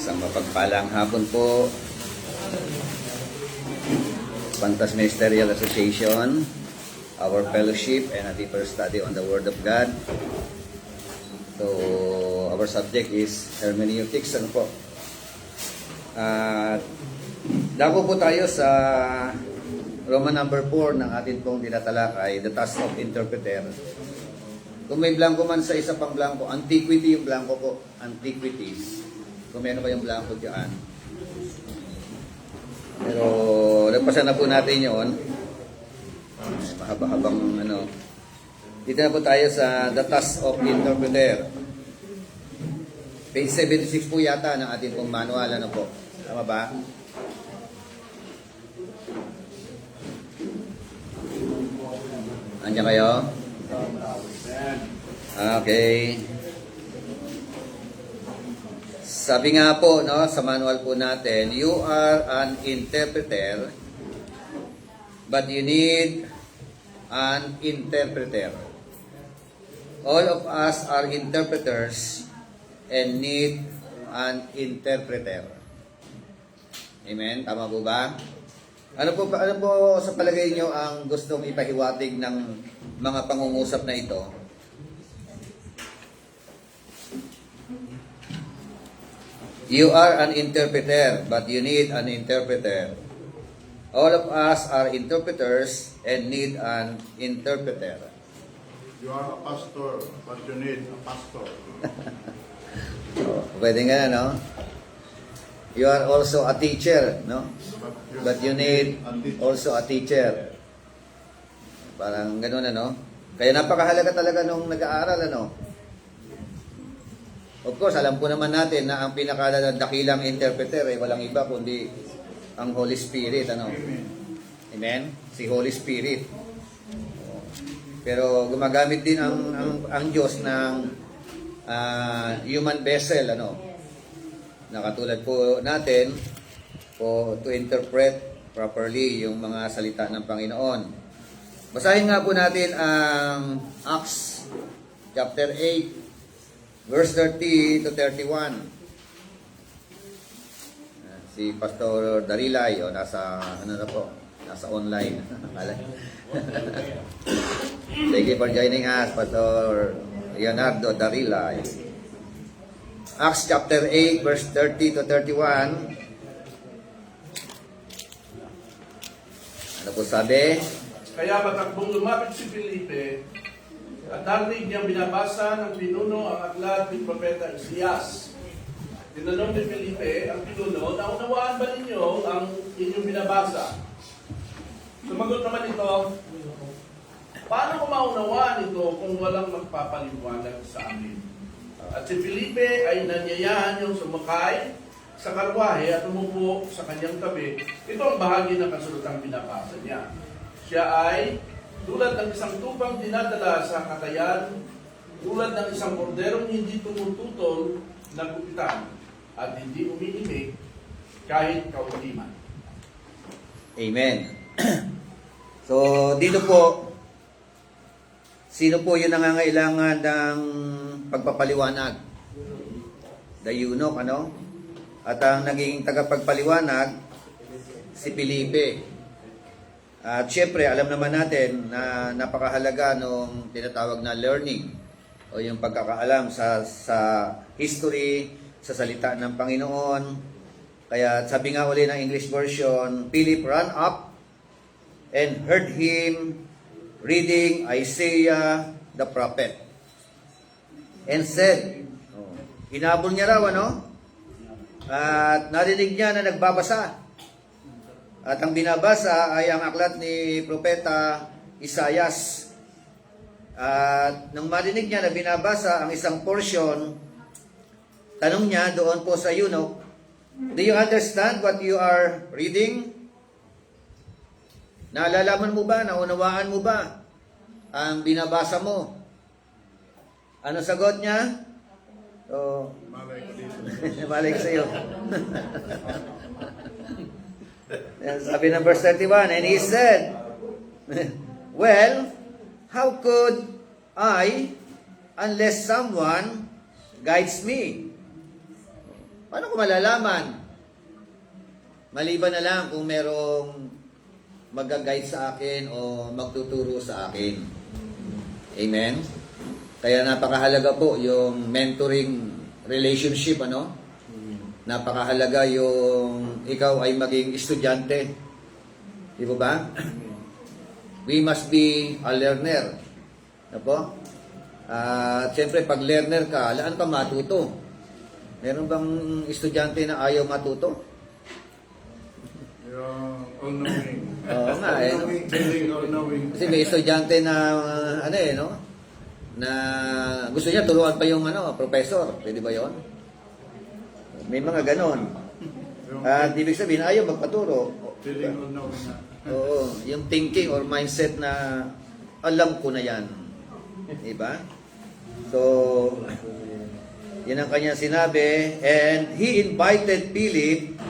Isang mapagpalang hapon po. Pantas Ministerial Association, our fellowship and a deeper study on the Word of God. So, our subject is hermeneutics. Ano po? Dako po tayo sa Roman number 4 ng atin pong tinatalakay, the task of interpreter. Kung may blanco man sa isa pang blanco, antiquity yung blanco po, antiquities. Kung meron kayong blanco dyan. Pero, nagpasa na po natin yun. Mahaba-habang ano. Dito na po tayo sa the task of interpreter. Page 76 po yata ng ating pong manual. Ano po? Tama ba? Andiyan kayo? Okay. Sabi nga po, no, sa manual po natin, you are an interpreter, but you need an interpreter. All of us are interpreters and need an interpreter. Amen? Tama po ba? Ano po sa palagay nyo ang gustong ipahiwatig ng mga pangungusap na ito? You are an interpreter, but you need an interpreter. All of us are interpreters and need an interpreter. You are a pastor, but you need a pastor. Pwede nga, no? You are also a teacher, no? But you need also a teacher. Parang gano'n, ano? Kaya napakahalaga talaga nung nag-aaral, ano? Of course, alam po naman natin na ang pinakadakilang interpreter ay walang iba kundi ang Holy Spirit, ano? Amen? Si Holy Spirit. Pero gumagamit din ang Diyos ng human vessel, ano? Nakatulad po natin po to interpret properly yung mga salita ng Panginoon. Basahin nga po natin ang Acts chapter 8 verse 30 to 31. Si Pastor Darilay nasa nasa online. Thank you for joining us, Pastor Leonardo Darilay. Acts chapter 8 verse 30 to 31. Ano po sabi? Kaya matakbong lumapit si Felipe at narinig niyang binabasa ng pinuno ang aklat ni Propeta Isias. Tinanong ni Felipe ang pinuno, naunawaan ba ninyo ang inyong binabasa? Sumagot naman ito, paano ko maunawaan ito kung walang magpapaliwanag sa amin? At si Felipe ay nanyayahan niyang sumakay sa karwahe at umupo sa kanyang tabi. Ito ang bahagi ng kasulutang binabasa niya. Siya ay tulad ng isang tubang dinadala sa katayan, tulad ng isang korderong hindi tumututol na gupitan at hindi umiimik kahit kaunliman. Amen. So, dito po, sino po yung nangangailangan ng pagpapaliwanag? The eunuch, ano? At ang naging tagapagpaliwanag, si Felipe. At syempre, alam naman natin na napakahalaga nung tinatawag na learning o yung pagkakaalam sa history, sa salita ng Panginoon. Kaya sabi nga uli ng English version, Philip ran up and heard him reading Isaiah the prophet and said, hinabol niya raw, ano? At narinig niya na nagbabasa. At ang binabasa ay ang aklat ni Propeta Isaias. At nung marinig niya na binabasa ang isang portion, tanong niya doon po sa eunuch, do you understand what you are reading? Naalalaman mo ba? Naunawaan mo ba ang binabasa mo? Ano sagot niya? So, malay ko sa iyo. Sabi ng verse 31, and he said, well, how could I unless someone guides me? Paano ko malalaman? Maliban na lang kung merong mag-guide sa akin o magtuturo sa akin. Amen? Kaya napakahalaga po yung mentoring relationship, ano? Napakahalaga yung ikaw ay maging estudyante. Di ba ba? We must be a learner. Ano po? At siyempre, pag learner ka, laan ka matuto. Meron bang estudyante na ayaw matuto? Yung all-knowing. Oo nga, eh. No? Feeling all-knowing. Kasi may estudyante na, ano eh, no? Na gusto niya turuan pa yung, professor. Pwede ba yon? May mga ganon. At ibig sabihin, ayaw magpaturo. Feeling all-knowing na. Oo, yung thinking or mindset na alam ko na yan. Diba? So, yun ang kanya sinabi. And he invited Philip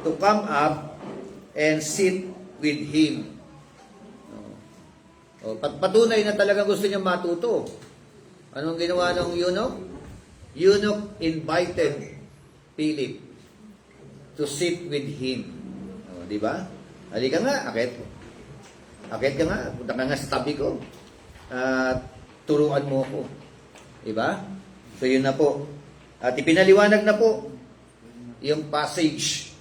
to come up and sit with him. Patunay na talaga gusto niya matuto. Anong ginawa ng eunuch? Eunuch invited Philip to sit with him. Di ba? Halika nga, akit. Akit ka nga, punta ka nga sa tabi ko. At turuan mo ko. Di ba? So yun na po. At ipinaliwanag na po yung passage.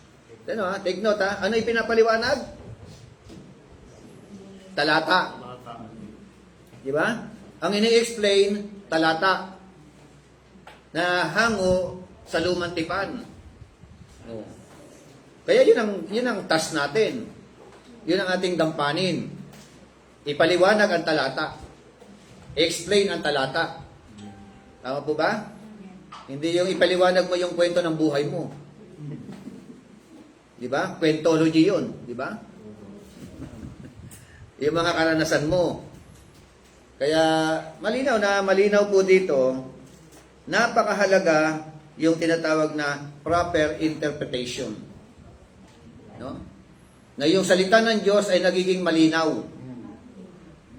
Ano ha? Take note ha. Ano ipinapaliwanag? Talata. Di ba? Ang ini-explain, talata. Na hango sa lumang tipan. Oh. Kaya yun ang task natin. Yun ang ating gampanin. Ipaliwanag ang talata. Explain ang talata. Tama po ba? Hindi yung ipaliwanag mo yung kwento ng buhay mo. Di ba? Kwentology yun. Di ba? Yung mga karanasan mo. Kaya malinaw po dito, napakahalaga yung tinatawag na proper interpretation. No? Na yung salita ng Diyos ay nagiging malinaw.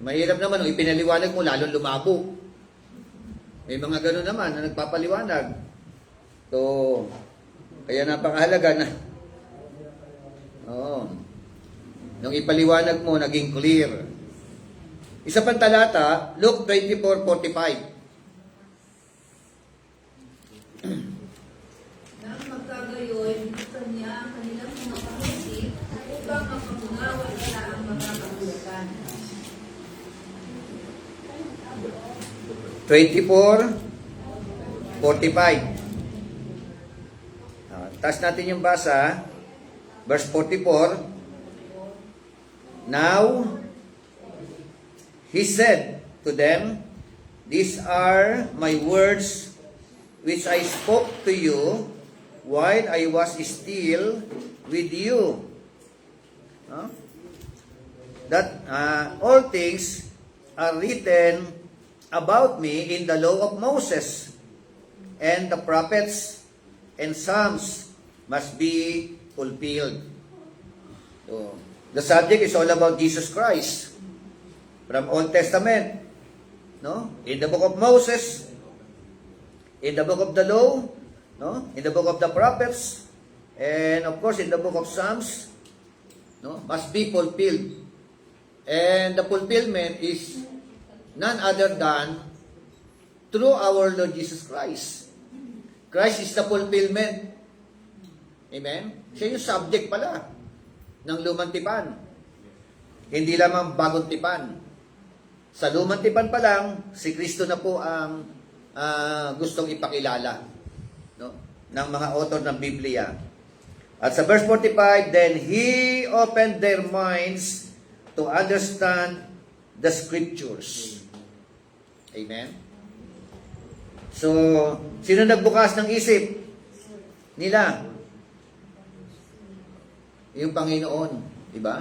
Mahirap naman kung ipinaliwanag mo, lalong lumabo. May mga gano'n naman na nagpapaliwanag. So, kaya napakahalaga na nung ipaliwanag mo, naging clear. Isa pang talata, Luke 24:45. Nang magkagayoy, buksan niya ang kanilang mga pag-isip upang mapamungawa nila ang mga kabulukan. 24:45. Taas natin yung basa. Verse 44. Now, he said to them, "These are my words which I spoke to you while I was still with you. That all things are written about me in the law of Moses, and the prophets and Psalms must be fulfilled." So, the subject is all about Jesus Christ from Old Testament. No? In the book of Moses, in the book of the law, no? In the book of the prophets, and of course in the book of Psalms, no? Must be fulfilled. And the fulfillment is none other than through our Lord Jesus Christ. Christ is the fulfillment. Amen? Siya yung subject pala ng lumang tipan. Hindi lamang bagong tipan. Sa lumang tipan pa lang, si Kristo na po ang gustong ipakilala, no? Ng mga author ng Biblia. At sa verse 45, then He opened their minds to understand the Scriptures. Amen? So, sino nagbukas ng isip nila? Yung Panginoon, di ba?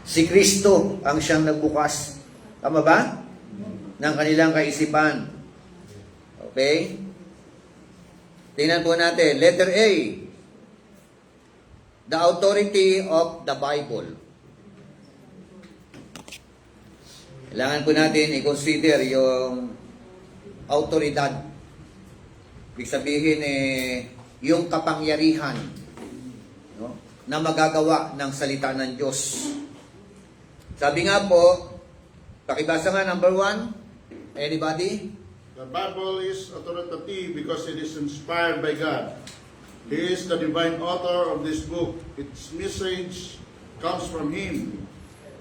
Si Kristo ang siyang nagbukas. Tama ba? Ng kanilang kaisipan. Okay? Tingnan po natin. Letter A. The authority of the Bible. Kailangan po natin i-consider yung autoridad Ibig sabihin yung kapangyarihan, no, na magagawa ng salita ng Diyos. Sabi nga po, pakibasa nga number 1. Anybody? The Bible is authoritative because it is inspired by God. He is the divine author of this book. Its message comes from Him.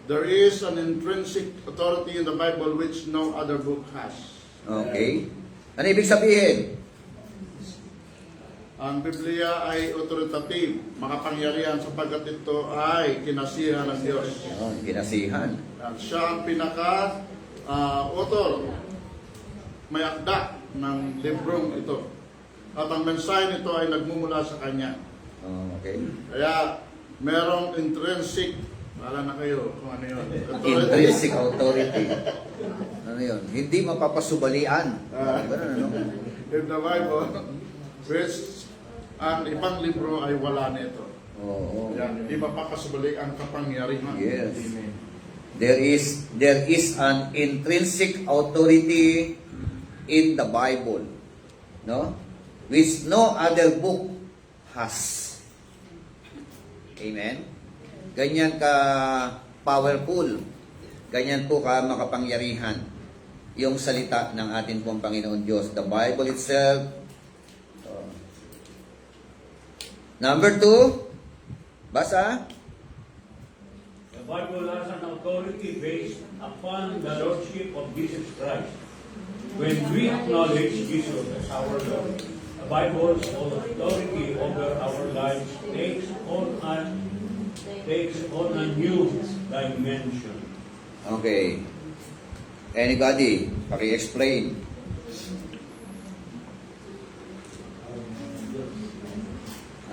There is an intrinsic authority in the Bible which no other book has. Okay. Ano ibig sabihin? Ang Biblia ay authoritative, makapangyarihan sapagkat ito ay kinasihan ng Diyos. Oh, kinasihan. At siya ang pinaka-author, may akda ng librong ito. At ang mensahe nito ay nagmumula sa Kanya. Oh, okay. Kaya merong intrinsic, wala na kayo kung ano yun. Intrinsic authority. Ano yun? Hindi mapapasubalian. Ganun, ano? In the Bible, which ang ibang libro ay wala nito. Oo. Yan, hindi mapapasubali ang kapangyarihan. Yes. There is an intrinsic authority in the Bible, no? Which no other book has. Amen. Ganyan ka powerful. Ganyan po ka makapangyarihan yung salita ng ating pong Panginoon Diyos. The Bible itself. Number 2, basa. The Bible has an authority based upon the Lordship of Jesus Christ. When we acknowledge Jesus as our Lord, the Bible's authority over our lives takes on a new dimension. Okay. Anybody, paki-explain.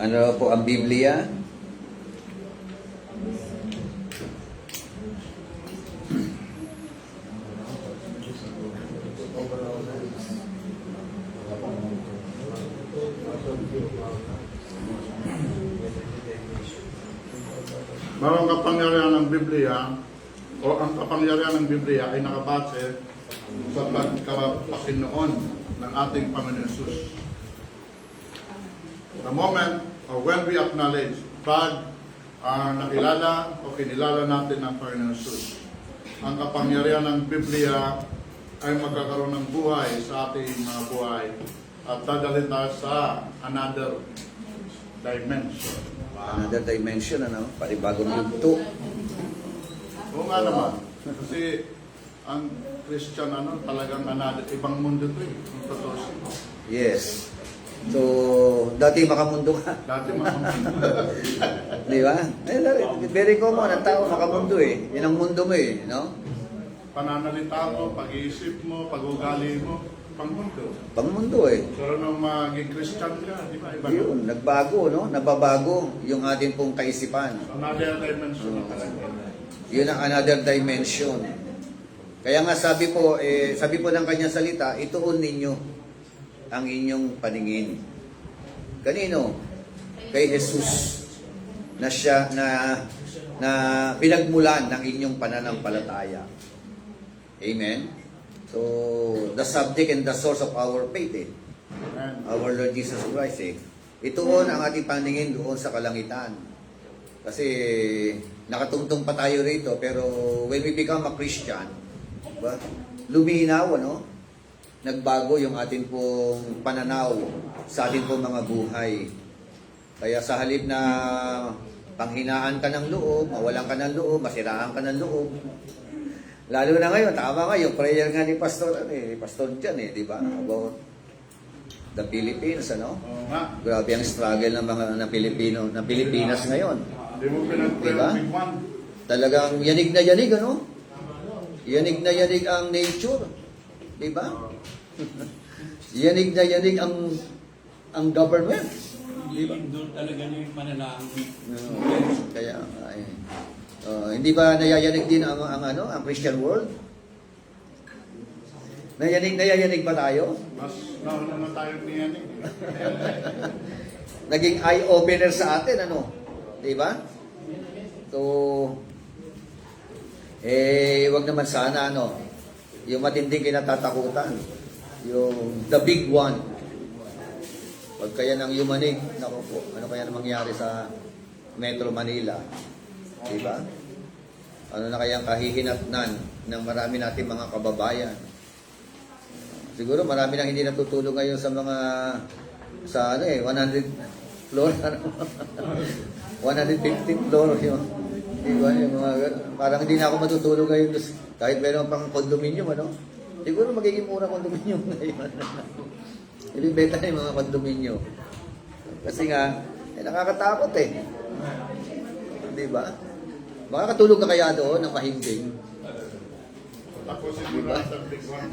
Ano po ang Biblia? Ang kapangyarihan ng Biblia o ang kapangyarihan ng Biblia ay nakabase sa pagkapakinoon ng ating Panginoon Jesus. The moment or when we acknowledge pag nakilala o kinilala natin ang Panginoon Jesus, ang kapangyarihan ng Biblia ay magkakaroon ng buhay sa ating mga buhay at dadalhin tayo sa another dimension. Another dimension, ano? Panibagong yugto. Oo nga naman. Kasi ang Christian talagang another, ibang mundo to eh. Kung totoo siya. Yes. So, dati makamundo ka. Dati mga Di ba? Very common. Ang tao makamundo eh. Yan ang mundo mo eh. No? pananalita mo, pag-iisip mo, pag-ugali mo, pangmundo. Pangmundo eh. Pero nung maging Christian ka, di ba? Iba na. Yun, nagbago, no? Nababago yung ating pong kaisipan. Another dimension na talaga. Yun ang another dimension. Kaya nga sabi po ng kanyang salita, ituon ninyo ang inyong paningin. Kanino? Kay Jesus na siya na pinagmulan ng inyong pananampalataya. Amen? So, the subject and the source of our faith, Amen. our Lord Jesus Christ, ituon ang ating paningin doon sa kalangitan. Kasi nakatungtong pa tayo rito, pero when we become a Christian, diba, luminaw, ano? Nagbago yung ating pong pananaw sa ating pong mga buhay. Kaya sa halip na panghinaan ka ng loob, mawalan ka ng loob, masiraan ka ng loob. Lalo na ngayon, tama nga, yung prayer nga ni Pastor, Pastor Jan, di ba? About the Philippines, ano? Oo nga. Grabe ang struggle ng mga ng Pilipinas ngayon. Hindi mo pinag-pray Diba? ang big one. Talagang yanig na yanig, ano? Yanig na yanig ang nature. Di ba? Yanig na yanig ang government. Di ba? Doon talaga na yung mananahang. Kaya, hindi ba nayayanig din ang Christian world? Nayayanig ba tayo? Mas nauna na tayo niyan eh. Naging eye-opener sa atin, ano? Di ba? So, wag naman sana, yung matinding kinatatakutan. Yung the big one. Pag kaya nang yumanig, naku po, ano kaya na mangyari sa Metro Manila? Diba? Ano na kayang kahihinatnan ng marami nating mga kababayan? Siguro marami nang hindi natutulog ngayon sa mga, sa ano 100 floor, 115 floor yun. Diba? Yung mga, parang hindi na ako matutulog ngayon kahit meron pang condominium, ano? Siguro magiging mura condominium ngayon. Ibibenta na yung mga condominium. Kasi nga, nakakatakot eh. Di ba? Makakatulog ka kaya doon ng mahimbing? Ako siguro sa big one.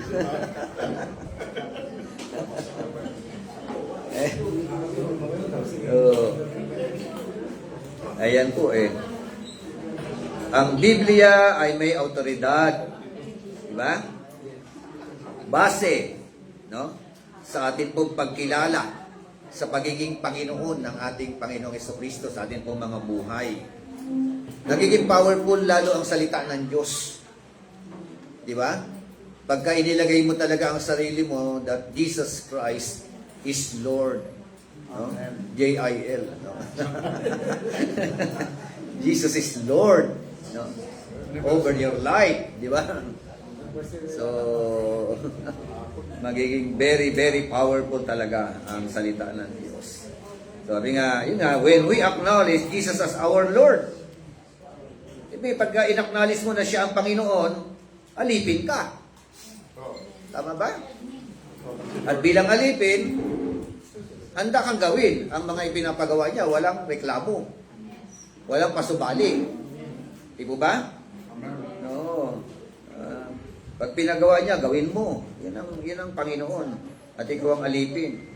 Ayan po eh. Ang Biblia ay may autoridad. Di ba? Base, no? Sa ating pong pagkilala sa pagiging Panginoon ng ating Panginoong Jesucristo sa ating pong mga buhay. Nagiging powerful lalo ang salita ng Diyos. Di ba? Pagka inilagay mo talaga ang sarili mo that Jesus Christ is Lord. No? J-I-L. No? Jesus is Lord. No? Over your life. Di ba? So, magiging very, very powerful talaga ang salita ng Diyos. Sabi nga, yun nga, when we acknowledge Jesus as our Lord, pagka in-acknowledge mo na siya ang Panginoon, alipin ka. Tama ba? At bilang alipin, handa kang gawin ang mga ipinapagawa niya. Walang reklamo. Walang pasubali. Di po ba? No. Pag pinagawa niya, gawin mo. Yan ang Panginoon. At ikaw ang alipin.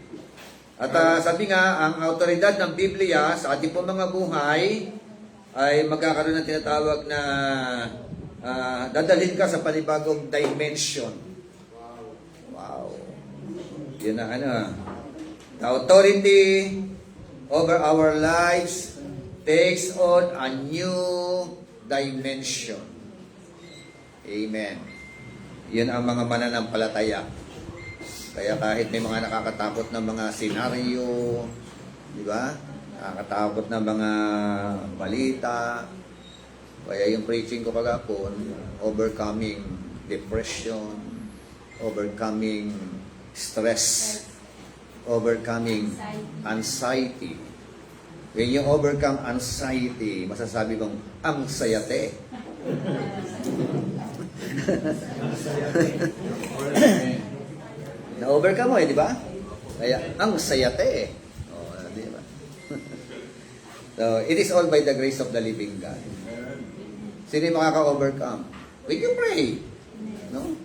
At sabi nga, ang autoridad ng Biblia sa ating pong mga buhay ay magkakaroon ng tinatawag na dadalhin ka sa panibagong dimension. Wow. Yun ang ano. The authority over our lives takes on a new dimension. Amen. Yun ang mga mananampalataya. Kaya kahit may mga nakakatakot na mga senaryo, di ba? Nakakatakot na mga balita. Kaya yung preaching ko kagapon, overcoming depression, overcoming stress, overcoming anxiety. When you overcome anxiety, masasabi kong, ang sayate. Na-overcome mo di ba? Kaya, ang sayate di ba? So, it is all by the grace of the living God. Sino yung makaka-overcome? When you pray. No?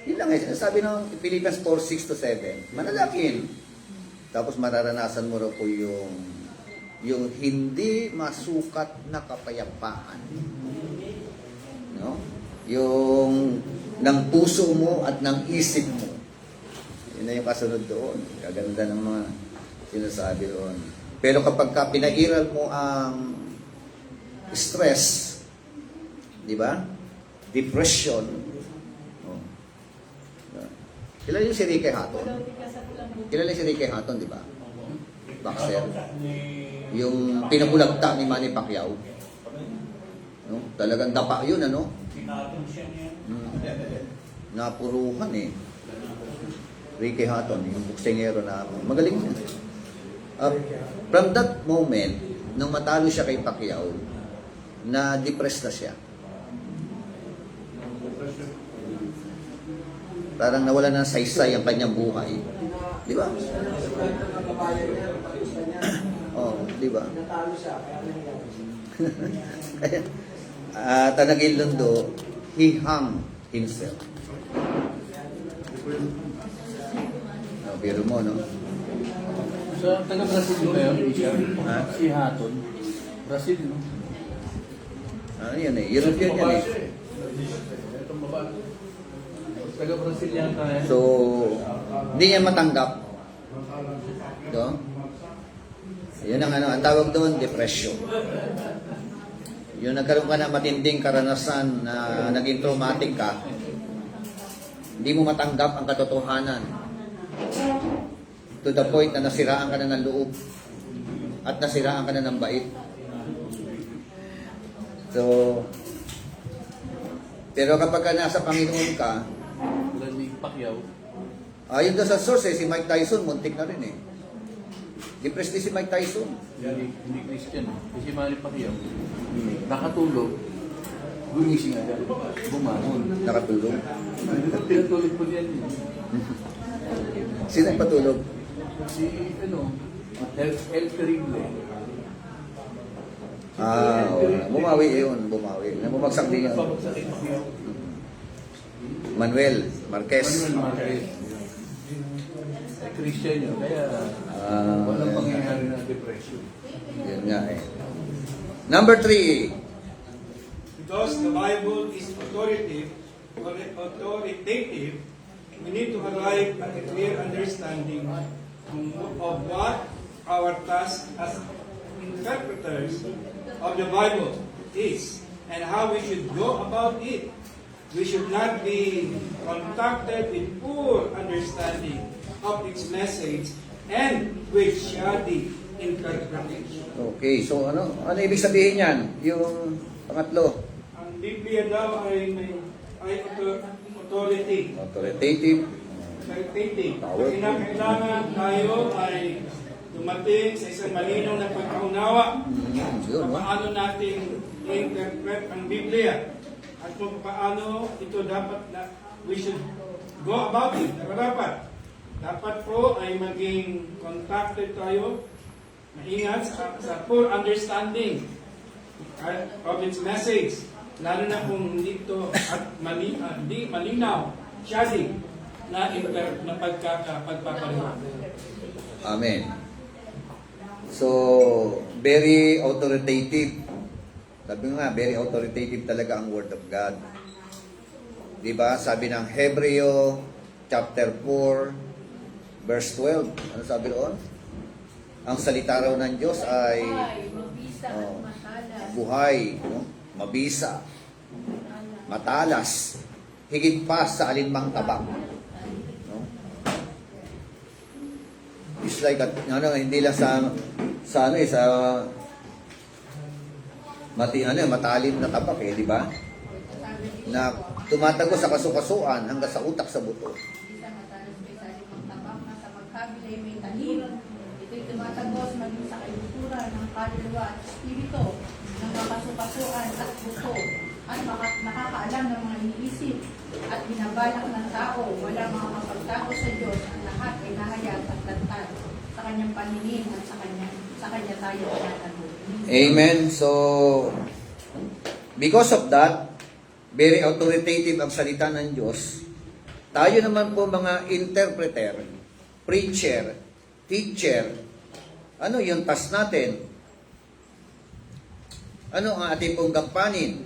Yun lang sabi ng Philippians 4:6-7. Manalangin. Tapos mararanasan mo raw po yung hindi masukat na kapayapaan. No? Yung ng puso mo at ng isip mo. Yun na yung kasunod doon. Kaganda ng mga sinasabi doon. Pero kapag ka pinairal mo ang stress, di ba? Depression. Oh. Kilala yung si Ricky Hatton? Kilala yung si Ricky Hatton, di ba? Boxer. Yung pinabulagta ni Manny Pacquiao. No? Talagang dapa yun, ano? Napuruhan eh. Ricky Hatton, yung boksingero na magaling siya. From that moment, nung matalo siya kay Pacquiao, na-depress na siya. Parang nawala ng saysay ang kanyang buhay. Di ba? Oh, di ba? Tanagin Lundo, he hung himself. Biro mo, no? So, taga-Brazil ba yun, Richard? Ha? Si Hatton. Brazil, no? Yan eh. European yan eh. Itong baba. Taga-Brazil yan tayo. So, hindi niya matanggap. So, yun ang ano, ang tawag doon, depression. Yung nagkaroon ka ng matinding karanasan na naging traumatic ka, hindi mo matanggap ang katotohanan. To the point na nasiraan ka na ng loob. At nasiraan ka na ng bait. So, pero kapag ka nasa Panginoon ka, Wala ni Pacquiao. ayon doon sa source, si Mike Tyson, muntik na rin eh. Depressed din si Mike Tyson. Hindi Christian. Kasi Manny Pacquiao, nakatulog, gumising agad, bumangon. Nakatulog. Pinatulog po yan. Sino ang patulog? Si, El Terrible. Bumawi yun, bumawi. Bumagsak din yun. Pabagsak kay Pacquiao. Manuel Marquez. Manuel Marquez. Christian yun, kaya walang yan. pangyayari na depression. Yun nga eh. Number 3. Because the Bible is authoritative, we need to arrive at a clear understanding of what our task as interpreters of the Bible is and how we should go about it. We should not be contacted with poor understanding of its message and with shoddy interpretation. Okay, so ano ibig sabihin yan? Yung pangatlo, Ang Biblia daw ay authority. authoritative. Power. Kinakailangan tayo ay dumating sa isang malinaw na pagkaunawa Yun, no? paano natin i-interpret ang Biblia at kung paano ito dapat na we should go about it. Dapat po ay maging contacted tayo, maingat sa full understanding of its message. Lalo na kung dito at hindi malinaw, shoddy na pagpapaliwanag. Amen. So, very authoritative. Sabi nga, very authoritative talaga ang Word of God. Diba? Sabi ng Hebreo, chapter 4, verse 12. Ano sabi roon? Ang salita raw ng Diyos ay mabisa at matalas. buhay, no? Mabisa, matalas, higit pa sa alinmang tabak. No? It's like hindi lang sa matalim na tabak di ba? Na tumatago sa kasukasuan hanggang sa utak sa buto. Isa matalas may salimang tabak na sa magkabilay may tanim. Ito'y tumatagos maging sa kaluturan ng kaluluwa at espiritu, ng makasukasuan at buto, at nakakaalam ng mga iniisip at binabalak ng tao. Wala mga kapagtao sa Diyos, ang lahat ay nahayag at lantad sa kanyang paningin at sa kanya tayo tinatago. Amen. So, because of that, very authoritative ang salita ng Diyos. Tayo naman po mga interpreter, preacher, teacher, ano yung task natin? Ano ang ating pong gampanin?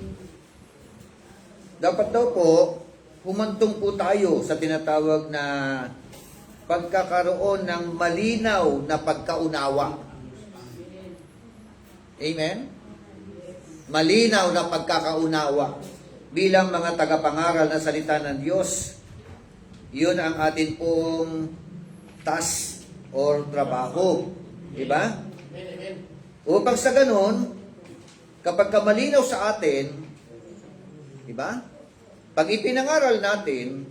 Dapat daw po, humantong po tayo sa tinatawag na pagkakaroon ng malinaw na pagkaunawa. Amen? Malinaw na pagkakaunawa. Bilang mga tagapangaral ng salita ng Diyos, yun ang atin pong task or trabaho. Diba? Upang sa ganun, kapag malinaw sa atin, diba? Pag ipinangaral natin,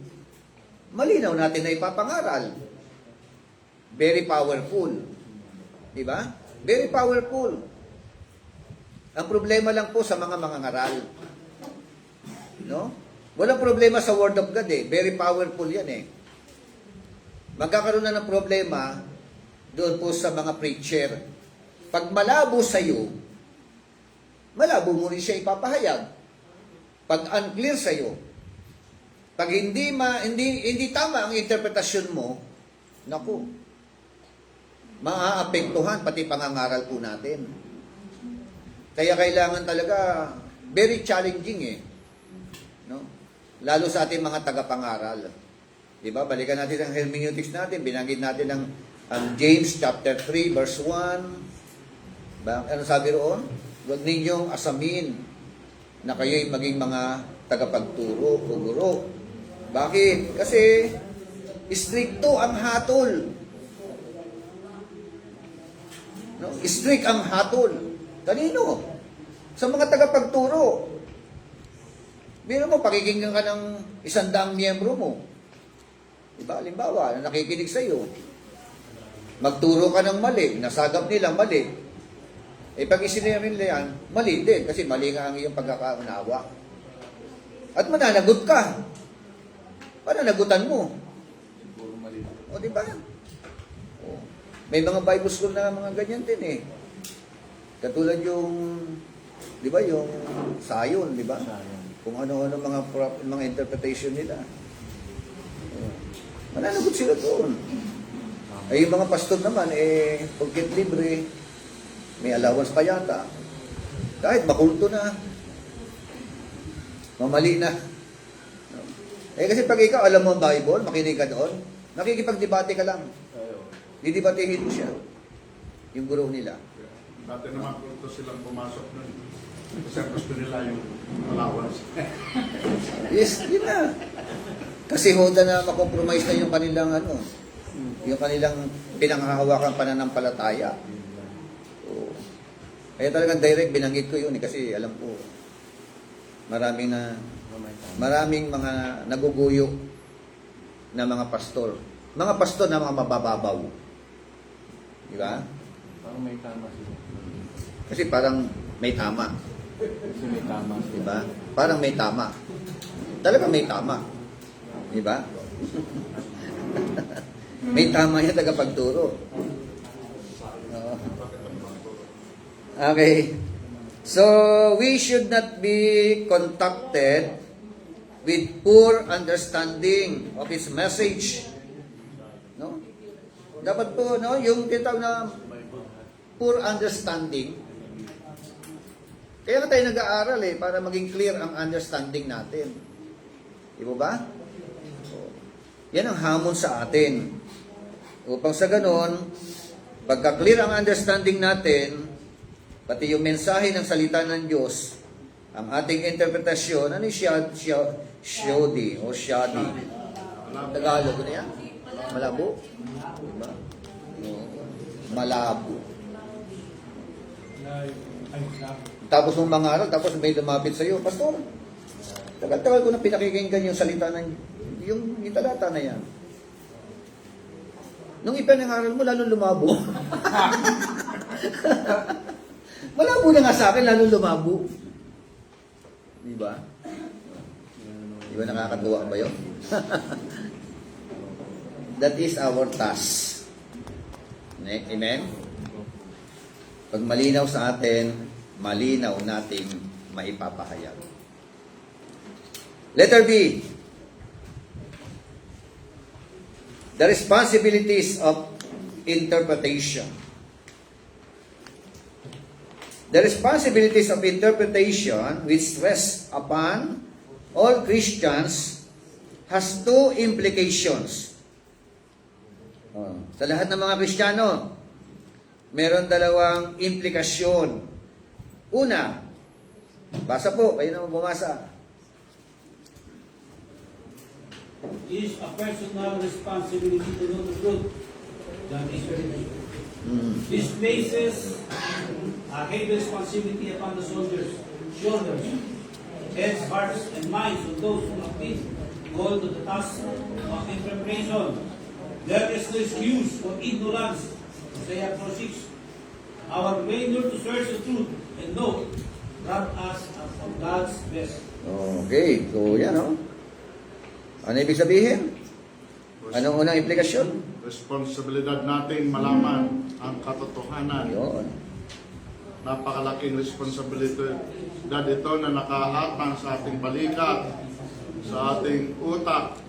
malinaw natin na ipapangaral. Very powerful. Diba? Very powerful. Ang problema lang po sa mga mangangaral. No? Walang problema sa Word of God Very powerful yan Magkakaroon na ng problema doon po sa mga preacher. Pag malabo sa iyo, malabo mo rin siya ipapahayag. Pag unclear sa iyo, pag hindi tama ang interpretasyon mo, naku, maaapektuhan pati pangangaral po natin. Kaya kailangan talaga very challenging no? Lalo sa ating mga tagapangaral. 'Di ba? Balikan natin ang hermeneutics natin, binanggit natin ang James chapter 3 verse 1. Ano sabi roon? Huwag ninyong asamin na kayo'y maging mga tagapagturo o guro. Bakit? Kasi stricto ang hatol. No? Strict ang hatol. Kanino? Sa mga tagapagturo. Biro mo, pakikinggan ka ng 100 miyembro mo. Diba? Halimbawa, na nakikinig sa iyo. Magturo ka ng mali, nasagap nila mali. Eh pag isinabi nila yan, mali din. Kasi mali nga ang iyong pagkakaunawa. At mananagot ka. Pananagutan mo. Siguro mali. O, di ba? O, may mga Bible school na mga ganyan din eh. Katulad yung, di ba, yung sayon, di ba? Kung ano-ano mga interpretation nila. O, mananagot sila doon. Ay, yung mga pastor naman, eh, pagkit libre, may allowance pa yata. Kahit makulto na, mamali na. Eh kasi pag ikaw alam mo ang Bible, makinig ka doon, nakikipagdebate ka lang. Didebatehin mo siya. Yung guro nila. Dati naman kung silang pumasok nun. Kasi gusto nila yung allowance. Yes, yun na. Kasi hoda na makompromise na yung kanilang yung kanilang pinanghahawakan pananampalataya. So, kaya talagang direct binanggit ko yun kasi alam ko maraming mga naguguyo na mga pastor. Mga pastor na mga mabababaw. Di ba? Parang may tama sila. Kasi parang may tama. Kasi may tama sila. Di ba? Parang may tama. Talagang may tama. Di ba? May tama yung tagapagturo. Oo. Okay. So, we should not be contacted with poor understanding of His message. No? Dapat po, no, yung tinatawag na poor understanding. Kaya nga tayo nag-aaral para maging clear ang understanding natin. Di ba? So, yan ang hamon sa atin. Upang sa ganon, pagka-clear ang understanding natin, pati yung mensahe ng salita ng Diyos, ang ating interpretasyon, ano yung shoddy o shoddy? Tagalog na yan? Malabo? Diba? No. Malabo. Tapos mong mangaral, tapos may lumapit sa iyo, Pastor, tagal-tagal ko na pinakikinggan yung salita ng, yung talata na yan. Nung ipinangaral mo, lalo lumabo. Malabo na nga sa akin, lalo lumabo. Di ba? Di ba nakakatuwa ba yun? That is our task. Amen? Pag malinaw sa atin, malinaw nating maipapahayag. Letter B. The responsibilities of interpretation. The responsibilities of interpretation which rest upon all Christians has two implications. Sa lahat ng mga Kristiyano, meron dalawang implikasyon. Una, basa po, kayo naman bumasa. It is a personal responsibility to know the truth. That is very true. This places a heavy responsibility upon the soldiers' shoulders, heads, hearts, and minds of those who have been called to the task of interpretation. There is no excuse for ignorance. Isaiah 4:6. Our failure to search the truth and know rob us of God's best. Okay, so yan Ano ibig sabihin? Anong unang implikasyon? Responsibilidad nating malaman ang katotohanan. Yun. Napakalaking responsibilidad ito na nakahatang sa ating balikat, sa ating utak,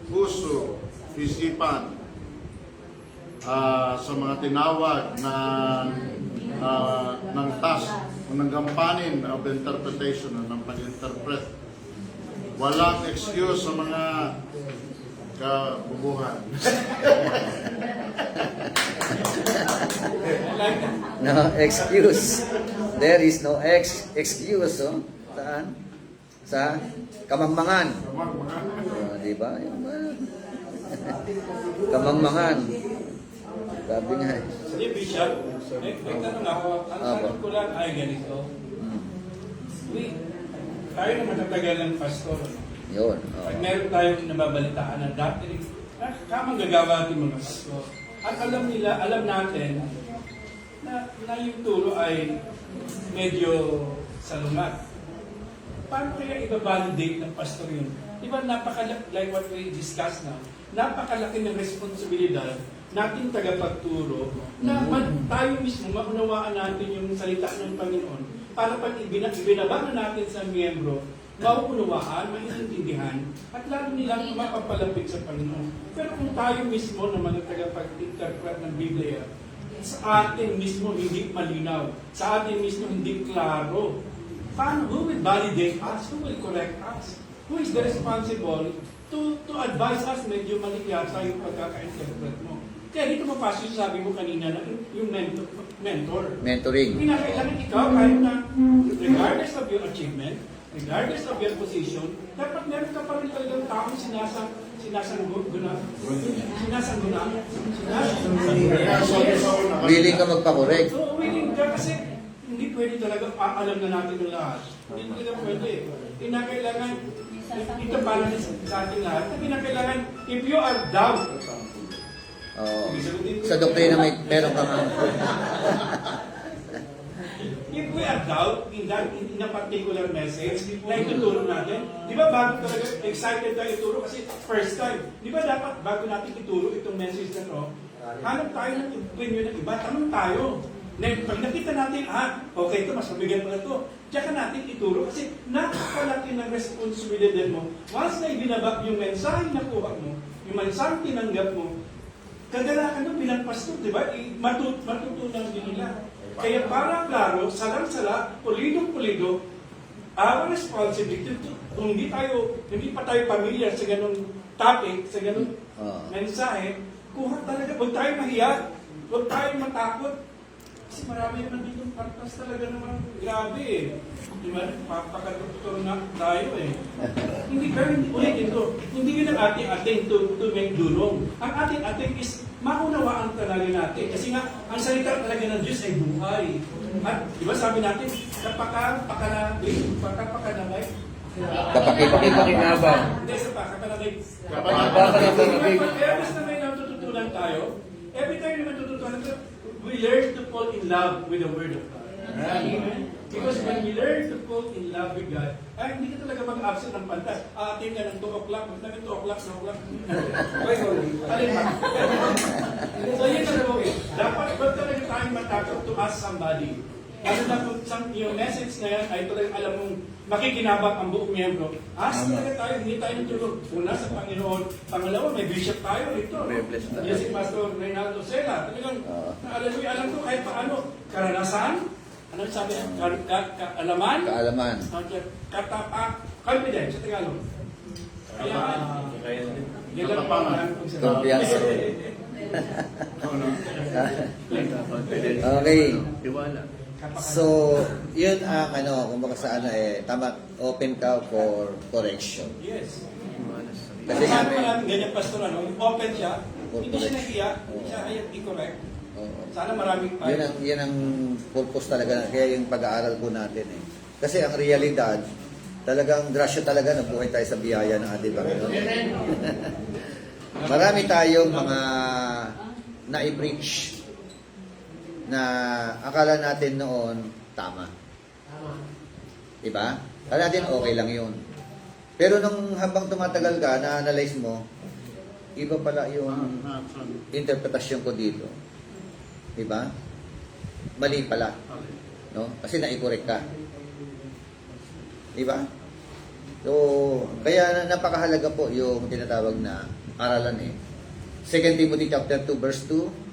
puso, isipan, sa mga tinawag na ng task, ng gampanin of interpretation, ng pag-interpret. Walang excuse sa mga kabubuhan. No excuse. There is no excuse. Saan? Sa kamangmangan. Di ba? Kamangmangan. Sabi nga Hindi, Bishop. May tanong ako. Ang tanong ko lang ay ganito. Tayo na matatagal ng pastor. Ano? Yun. Pag meron tayong nababalitaan na dati, kamang gagawa ating mga pastor. At alam natin na yung turo ay medyo salungat. Paano kaya i-validate ng pastor yun? Di ba napakalaki, like what we discussed now, napakalaki ng responsibilidad nating tagapagturo na tayo mismo maunawaan natin yung salita ng Panginoon para pag ibinaba na natin sa miyembro, mauunawaan, maintindihan, at lalo nilang mapapalapit sa Panginoon. Pero kung tayo mismo na mga tagapag-interpret ng Biblia, sa atin mismo hindi malinaw, sa atin mismo hindi klaro, paano, who will validate us? Who will correct us? Who is the responsible to advise us? Medyo mali yata yung pagkaka-interpret mo. Kaya dito mapasok yung sabi mo kanina na yung mentor. Mentoring. Kinakailangan ikaw kahit na regardless of your achievement, regardless of your position, dapat meron ka pa rin talagang taong sinasangguna. Willing ka magpakorek. So, willing ka kasi hindi pwede talaga alam na natin yung lahat. Hindi talaga pwede. Kinakailangan, ito para sa ating lahat, kinakailangan, if you are doubt, Sa doktrina meron ka nga. if we are doubt in a particular message na ituturo natin, di ba bago talaga excited tayo ituro kasi first time, di ba dapat bago natin ituro itong message na to, hanap tayo ng opinion ng iba, tanong tayo. Pag nakita natin, okay ito, mas mabigat pala ito, tsaka natin ituro kasi napakalaki ng responsibilidad mo. Once na ibinaba yung mensahe na kuha mo, yung mensahe tinanggap mo, kagalakan doon bilang pastor, di ba? Matutunan din nila. Kaya para klaro, salang-sala, pulido-pulido, our responsibility, kung hindi pa tayo familiar sa ganung topic, sa ganung mensahe, kuha talaga, huwag tayo mahiya, huwag tayo matakot. Kasi marami naman dito partas talaga naman grabe eh. Di ba? Papakadoktor na tayo eh. Hindi ulit ito. Hindi yun ang ating to make dulong. Ang ating is maunawaan talaga natin. Kasi nga, ang salita talaga ng Diyos ay buhay. At di ba sabi natin, kapakanabay. Kapakipakinabang. Hindi, sa pakakanabay. Kapakanabay. Kaya basta may natututunan tayo, every time na natututunan tayo, we learn to fall in love with the Word of God. Amen? Because when we learn to fall in love with God, ay hindi ka talaga mag-absent ng pantas. Atin ka ng 2 o'clock, magtabi 2 o'clock, 2 o'clock. Alin ba? So yun talaga okay. Dapat ba talaga tayong matakot to ask somebody? Lalo na kung yung message na yan ay talagang alam mong makikinabang ang buong miyembro. Ask talaga tayo, hindi tayo natulog. Una sa Panginoon. Pangalawa, may bishop tayo rito. Yes, si Pastor Reynaldo Sela. Talagang, alam ko kahit paano. Karanasan, ano sabi? Kaalaman? Kaalaman. Katapak. Confidence sa Tagalog. Kaya, Katapangan. Kumpiyansa. Okay. So, yun ang kumbaga sa tama, open ka for correction. yes. Kasi nga Sabi natin ganyan, Pastor, open siya. For Hindi siya correction. nahiya. Hindi siya i-correct. Oo. Sana maraming tayo. Yan ang purpose talaga, kaya yung pag-aaral po natin eh. Kasi ang realidad, talagang grasya talaga na buhay tayo sa biyaya ng ating Panginoon. Marami tayong mga na-preach na akala natin noon tama. Diba? Akala natin okay lang yun. Pero nung habang tumatagal ka, na-analyze mo, iba pala yung interpretasyon ko dito. Diba? Mali pala. No? Kasi na-correct ka. Diba? So, kaya napakahalaga po yung tinatawag na aralan eh. 2 Timothy chapter 2 verse 2.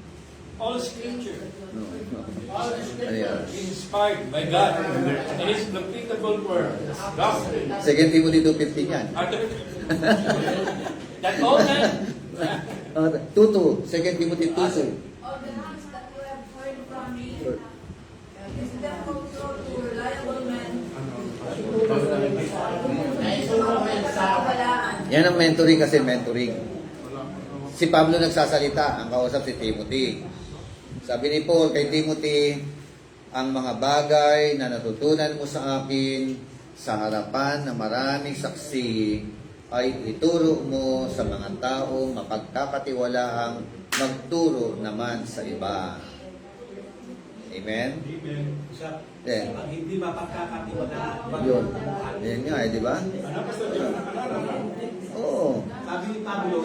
All scripture No. all Ano scripture yan? inspired by God and is applicable for doctrine. 2 Timothy 2.15 yan. That all men 2.2. 2 Timothy 2.2. All the ones that you have heard from me, is them also to reliable men. Yan ang mentoring kasi mentoring. Si Pablo nagsasalita, ang kausap si Timothy. Sabi ni Paul kay Timothy, ang mga bagay na natutunan mo sa akin sa harapan ng maraming saksi ay ituro mo sa mga taong mapagkakatiwalaang magturo naman sa iba. Amen? Amen. Sa Then, ang hindi mapagkakatiwalaan. yun. Yan nga di ba? Ano Pastor John? Nakalala na. Oo. Sabi ni Pablo,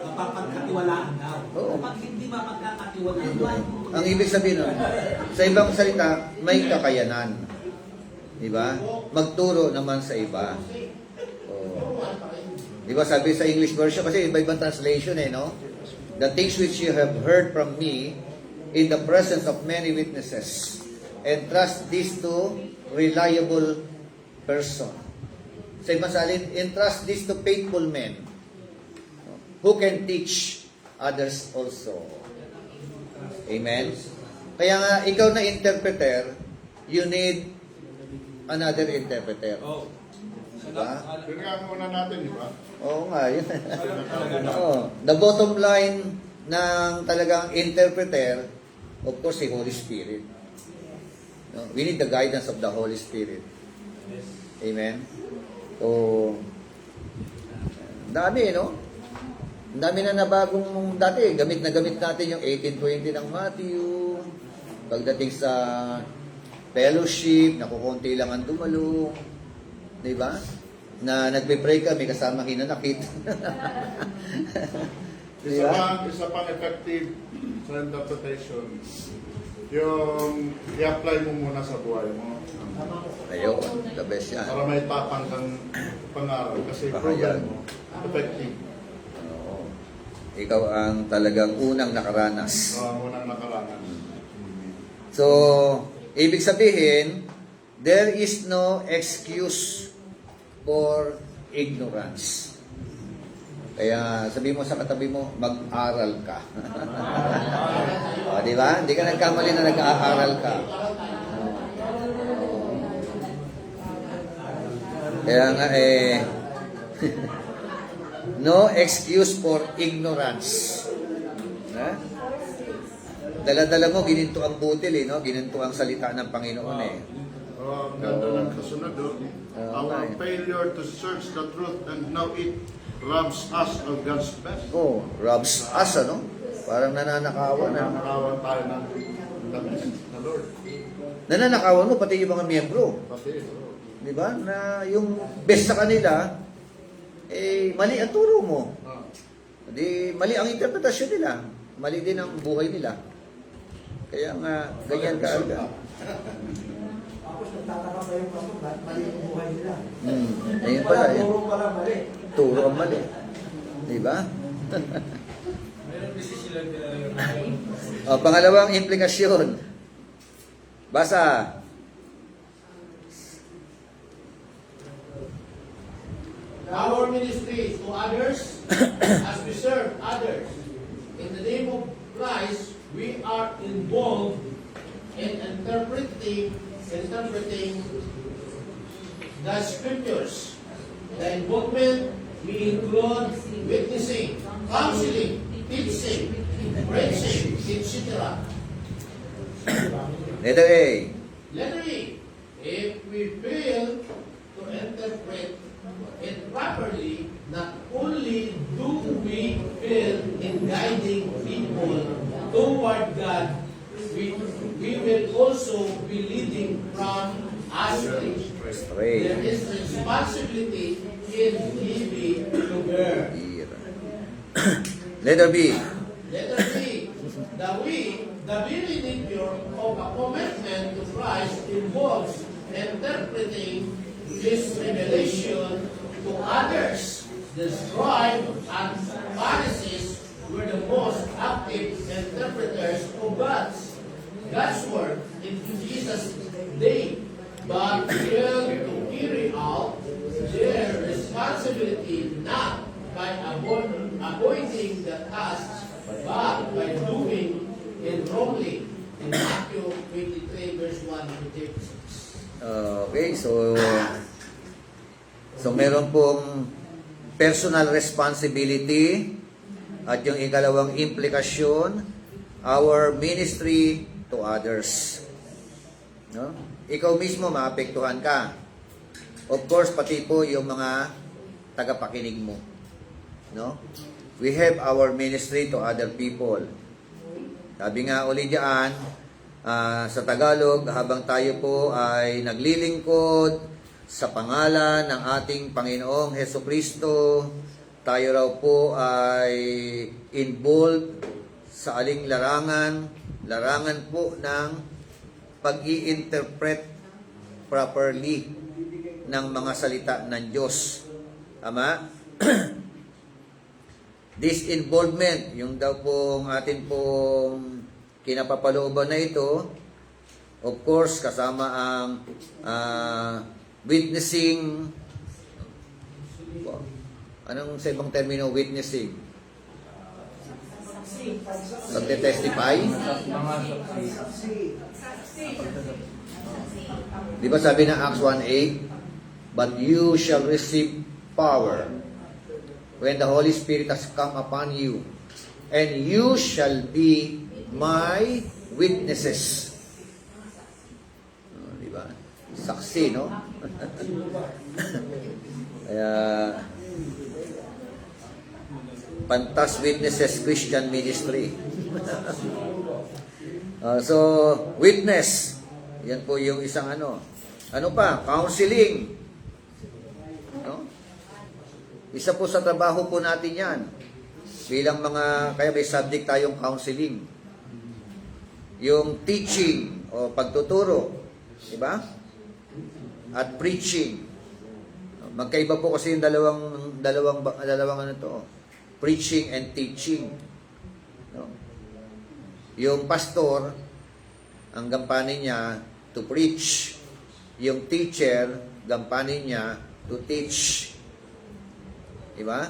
mapapagkatiwalaan daw. Oo. Kapag hindi mapagkakatiwalaan, Ang ibig sabihin nun, sa ibang salita, may kakayanan. Di ba? Magturo naman sa iba. Oh. Di ba sabi sa English version, kasi iba-ibang translation no? The things which you have heard from me in the presence of many witnesses, entrust this to reliable person. Sa ibang salin, entrust this to faithful men who can teach others also. Amen? Kaya nga, ikaw na interpreter, you need another interpreter. oh, Diba? Pinag muna natin, di ba? Oo nga, yun. Oo. The bottom line ng talagang interpreter, of course, si Holy Spirit. No? We need the guidance of the Holy Spirit. Amen? So, dami, no? Ang dami na nabagong dati. Gamit na gamit natin yung 18:20 ng Matthew. Pagdating sa fellowship, nakukunti lang ang dumalo. Di ba? Na nagpe-pray kami kasama hinanakit. Di ba? Isa pang effective sa interpretation, yung i-apply mo muna sa buhay mo. Ayun, the best yan. Para may tapang kang pangaral. Kasi Baka yan. proven mo, effective. Oo. Ikaw ang talagang unang nakaranas. Unang nakaranas. So, ibig sabihin, there is no excuse for ignorance. Kaya sabi mo sa katabi mo, mag-aral ka. O, di ba? Hindi ka nagkamali na nag-aaral ka. Kaya nga no excuse for ignorance. Ha? Dala-dala mo, gininto ang butil no? Gininto ang salita ng Panginoon Ang ganda ng kasunod doon. Our okay. failure to search the truth and know it robs us of God's best. Oh, robs us, ano? Parang nananakawan, Nanakawan tayo ng the best na Lord. Nananakawan mo, pati yung mga miyembro. Pati, Di ba? Na yung best sa kanila, mali ang turo mo. Di, mali ang interpretasyon nila. Mali din ang buhay nila. Kaya nga, ganyan ka agad. tapos nagtataka pa yung pastor, mali yung buhay nila. Ayun pala. Puro pala mali. Turo ang mali. Di ba? Meron kasi sila yung Pangalawang implikasyon. Basa. Our ministry is to others as we serve others. In the name of Christ, we are involved in interpreting the scriptures. The involvement we include witnessing, counseling, teaching, preaching, etc. Letter A. Letter E, if we fail to interpret it properly, not only do we fail in guiding people toward God, we will also be leading from astray. Astray. There is responsibility in giving to bear. Letter B. Letter B, the very nature of a commitment to Christ involves interpreting His revelation to others. The scribes and Pharisees were the most active interpreters of God's word in Jesus' day, but failed to carry out their responsibility not by avoiding the task, but by doing it wrongly. In Matthew 23, verse 1 to 36. Okay, so meron pong personal responsibility at yung ikalawang implikasyon our ministry to others. No? Ikaw mismo maapektuhan ka. Of course, pati po yung mga tagapakinig mo. No? We have our ministry to other people. Sabi nga uli diyan, sa Tagalog, habang tayo po ay naglilingkod sa pangalan ng ating Panginoong Hesukristo, tayo raw po ay involved sa aling larangan po ng pag-i-interpret properly ng mga salita ng Diyos. Tama? This involvement, yung daw pong atin pong kinapapalooban na ito, of course, kasama ang witnessing, anong sa ibang termino, witnessing? Pagte-testify? Mga saksi. Di ba sabi ng Acts 1:8? But you shall receive power when the Holy Spirit has come upon you, and you shall be my witnesses. Di ba? Saksi, no? Kaya, Pantas Witnesses Christian Ministry. So, witness. Yan po yung isang ano. Ano pa? Counseling. No? Isa po sa trabaho po natin yan. Bilang mga, kaya may subject tayong counseling. Yung teaching o pagtuturo. Diba? At preaching. Magkaiba po kasi yung dalawang ano to. Preaching and teaching. No? Yung pastor, ang gampanin niya to preach. Yung teacher, gampanin niya to teach. Diba?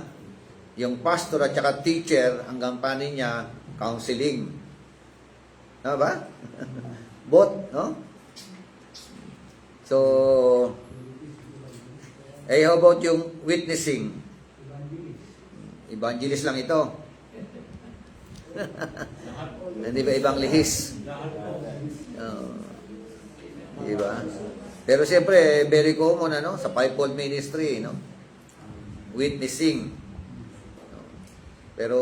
Yung pastor at saka teacher, ang gampanin niya counseling. Tama ba? Both, no? So, how about yung witnessing? Evangelist lang ito. Hindi ba ibang lihis? Diba? Pero siyempre, very common, ano? Sa fivefold ministry, no? Witnessing. Pero,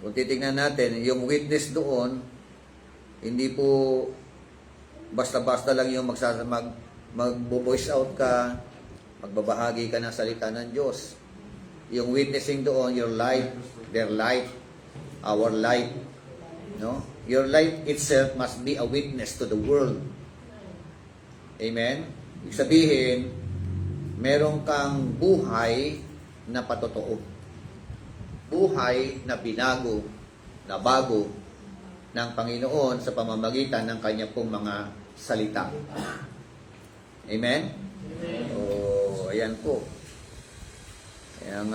kung titingnan natin, yung witness doon, hindi po basta-basta lang yung mag-voice out ka, magbabahagi ka ng salita ng Diyos. Yung witnessing doon, your life, their life, our life. No? Your life itself must be a witness to the world. Amen? Ibig sabihin, meron kang buhay na patotoo. Buhay na binago, na bago ng Panginoon sa pamamagitan ng Kanya pong mga salita. Amen? O, ayan po. Yang,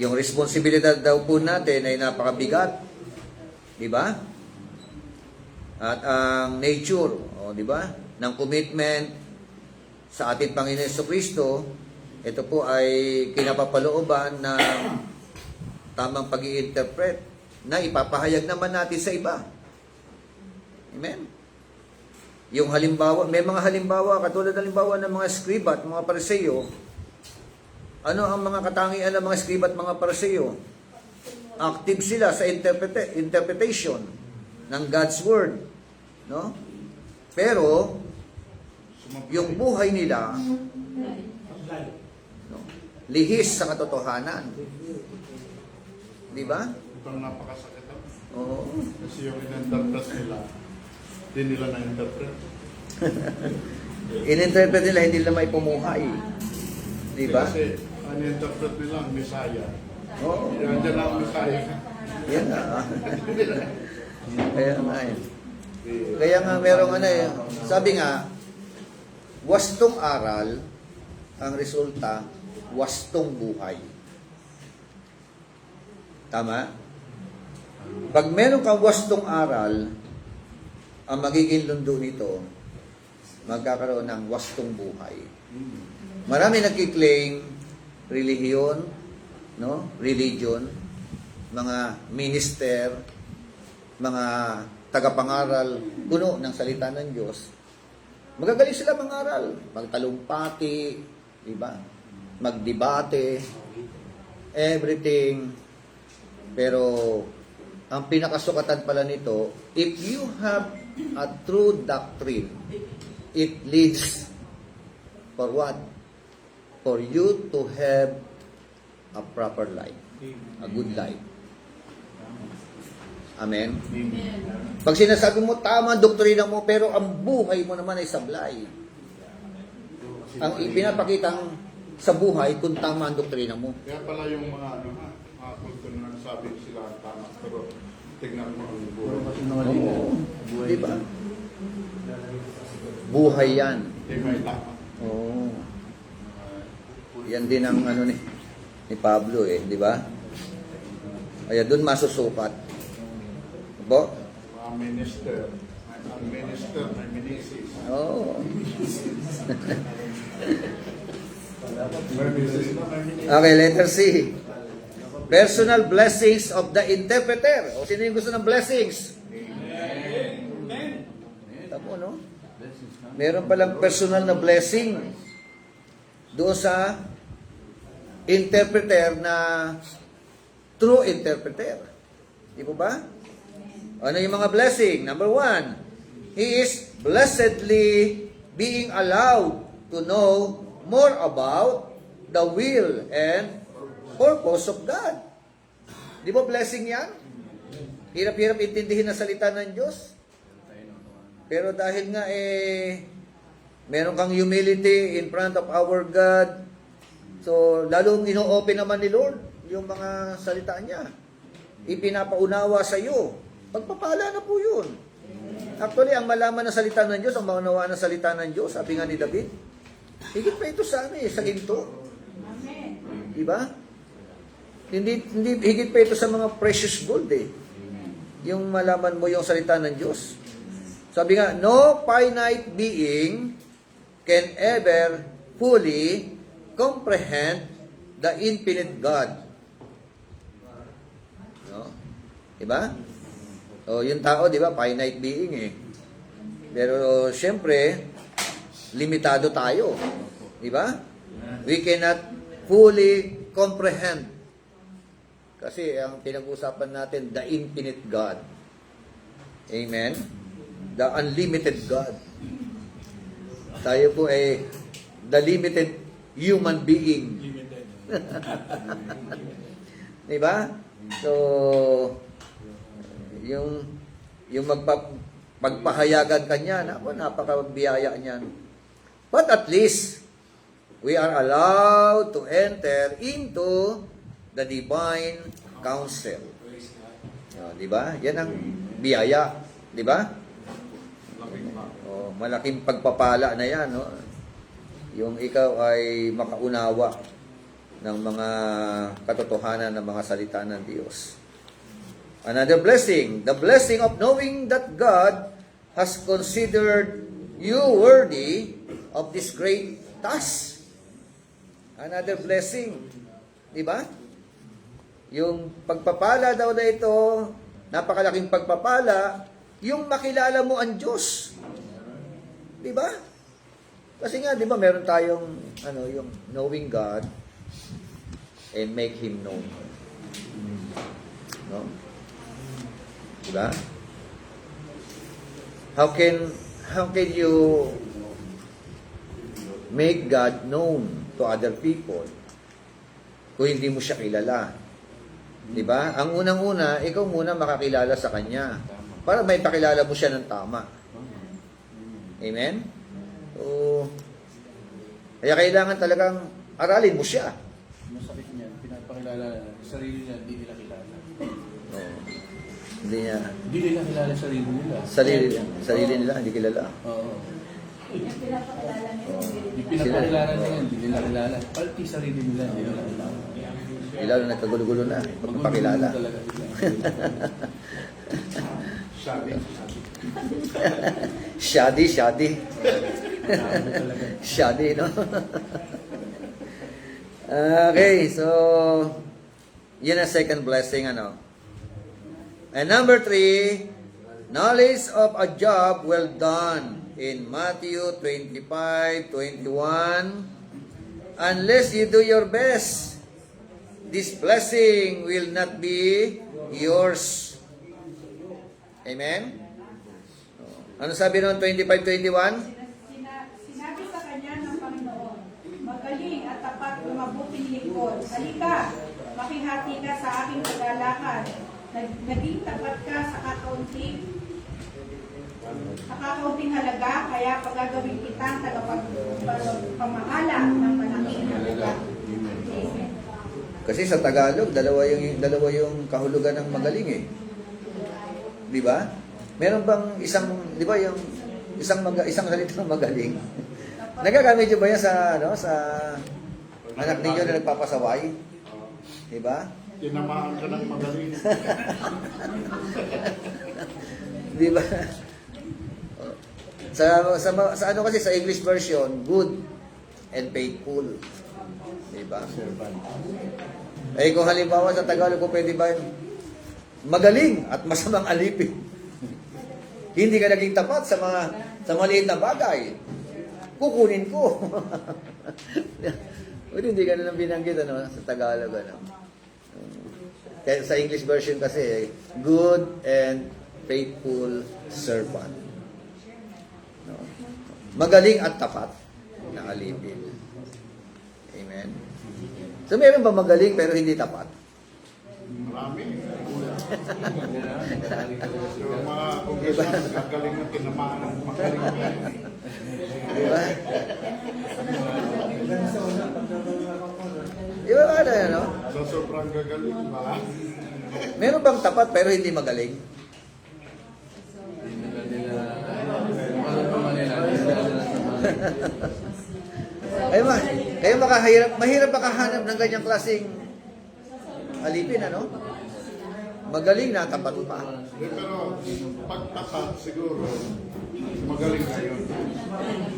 yung responsibilidad daw po natin ay napakabigat. Di ba? At ang nature, di ba, ng commitment sa ating Panginoon Jesucristo, ito po ay kinapapalooban ng tamang pag-i-interpret na ipapahayag naman natin sa iba. Amen? Yung halimbawa, may mga halimbawa, katulad halimbawa ng mga scriba at mga Pariseo. Ano ang mga katangian ng mga scriba at mga Pariseo? Active sila sa interpretation ng God's Word. No? Pero, yung buhay nila, no, lihis sa katotohanan. Di ba? Itong napakasakit. Oo. Kasi yung in-interpret nila, hindi nila na-interpret. In-interpret nila, hindi nila may pumuhay. Di ba? Kasi ang in-interpret nila ang Messiah. Oo. Yan ang Messiah. Yan na. Kaya nga eh. Kaya nga merong ano eh. Sabi nga, wastong aral, ang resulta, wastong buhay. Tama? Pag meron kang wastong aral, ang magiging lundo nito, magkakaroon ng wastong buhay. Marami nagkiklaim religion, no? Religion. mga minister, mga tagapangaral, puno ng salita ng Diyos, magagaling sila mangaral, magtalumpati, di ba? Magdebate, everything. Pero ang pinakasukatan pala nito, if you have a true doctrine, it leads for what? For you to have a proper life, a good life. Amen? Pag sinasabi mo, tama ang doktrina mo, pero ang buhay mo naman ay sablay. Ang ipinapakitang sa buhay kung tama ang doktrina mo. Kaya pala yung mga mga kulto na nagsabi sila ang tama, pero tignan mo ang buhay. Oo. Di ba? Buhay yan. Hindi may tama. Oo. Yan din ang ni Pablo di ba? Kaya doon masusukat. Bo? Mga minister, ang minister, may minisis. Oo. May misis na, may minisis. Okay, letter C. Personal blessings of the interpreter. O sino yung gusto ng blessings? Tamo, no? Meron palang personal na blessing doon sa interpreter na true interpreter. Di po ba? Ano yung mga blessing? Number 1, he is blessedly being allowed to know more about the will and purpose of God. Di ba blessing yan? Hirap-hirap intindihin ang salita ng Diyos. Pero dahil nga meron kang humility in front of our God, so lalong ino-open naman ni Lord yung mga salita niya. Ipinapaunawa sa iyo. Pagpapala na po yun. Actually, ang malaman ng salita ng Diyos, ang maunawaan ng salita ng Diyos, sabi nga ni David, higit pa ito sa sa ginto. Diba? Hindi higit pa ito sa mga precious gold Yung malaman mo yung salita ng Diyos. Sabi nga, no finite being can ever fully comprehend the infinite God. No? Diba? So, yung tao, diba, finite being Pero, syempre, limitado tayo. Diba? We cannot fully comprehend. Kasi ang pinag-usapan natin, the infinite God. Amen? The unlimited God. Tayo po the limited human being. Diba? So, yung magpahayagan ka niyan, napakabiyaya niyan. But at least, we are allowed to enter into the divine counsel. Di ba? Yan ang biyaya. Di ba? Malaking pagpapala na yan. No? Yung ikaw ay makaunawa ng mga katotohanan ng mga salita ng Diyos. Another blessing, the blessing of knowing that God has considered you worthy of this great task. Another blessing. Di ba? Yung pagpapala daw na ito, napakalaking pagpapala, yung makilala mo ang Diyos. Di ba? Kasi nga, di ba, meron tayong, yung knowing God and make Him known. No? Di ba? How can you make God known to other people kung hindi mo siya kilala? Di ba? Ang unang-una, ikaw muna makakilala sa Kanya para may pakilala mo siya ng tama. Amen? So, kaya kailangan talagang aralin mo siya. Masakit niya, pinapakilala sarili niya, hindi nila kilala. Hindi niya. Hindi nila kilala sarili nila. Sarili nila, hindi kilala. Oo. Yung pinapakilala nila. Hindi pinapakilala nila, hindi nila kilala. Pati sarili nila, hindi nila kilala. Lalo nagkagulo-gulo na, pagpapakilala. Talaga sila. Sabi. Shadi. Shadi, no? Okay, so Yan ang second blessing, ano. And number 3, knowledge of a job well done in Matthew 25:21. Unless you do your best, this blessing will not be yours. Amen? Ano sabi noon 25:21? Sinabi sa kanya ng Panginoon, magaling at tapat na mabuting lingkod. Halika, makihati ka sa aking kagalakan. Naging tapat ka sa kakaunting halaga, kaya pagagawin kitang tagapagpamahala ng malaking halaga. Amen. Kasi sa Tagalog, dalawa yung kahulugan ng magaling eh. Di ba? Meron bang isang, di ba yung isang salitang magaling? Nagagamit niyo ba yan sa anak ninyo na nagpapasaway? Di ba? Tinamaan ka ng magaling. Di ba? Sa ano kasi sa English version, good and faithful. Di ba? Eh kung halimbawa sa Tagalog ko pwede ba yun? Magaling at masamang alipin. Hindi ka naging tapat sa maliit na bagay. Kukunin ko. Hindi ka na binanggit sa Tagalog. Kaya sa English version kasi, good and faithful servant. No? Magaling at tapat na alipin. Amen. So meron ba magaling pero hindi tapat? Marami. Yung mga kongresyon, gagaling na tinamaan ng magaling. Diba? Diba ano yan, no? Sa sobrang gagaling, marami. Meron bang tapat pero hindi magaling? Kaya mahirap makahanap ng ganyang klaseng alipin, ano? Magaling na, tapat pa. Pero pag tapat, siguro, magaling na yun.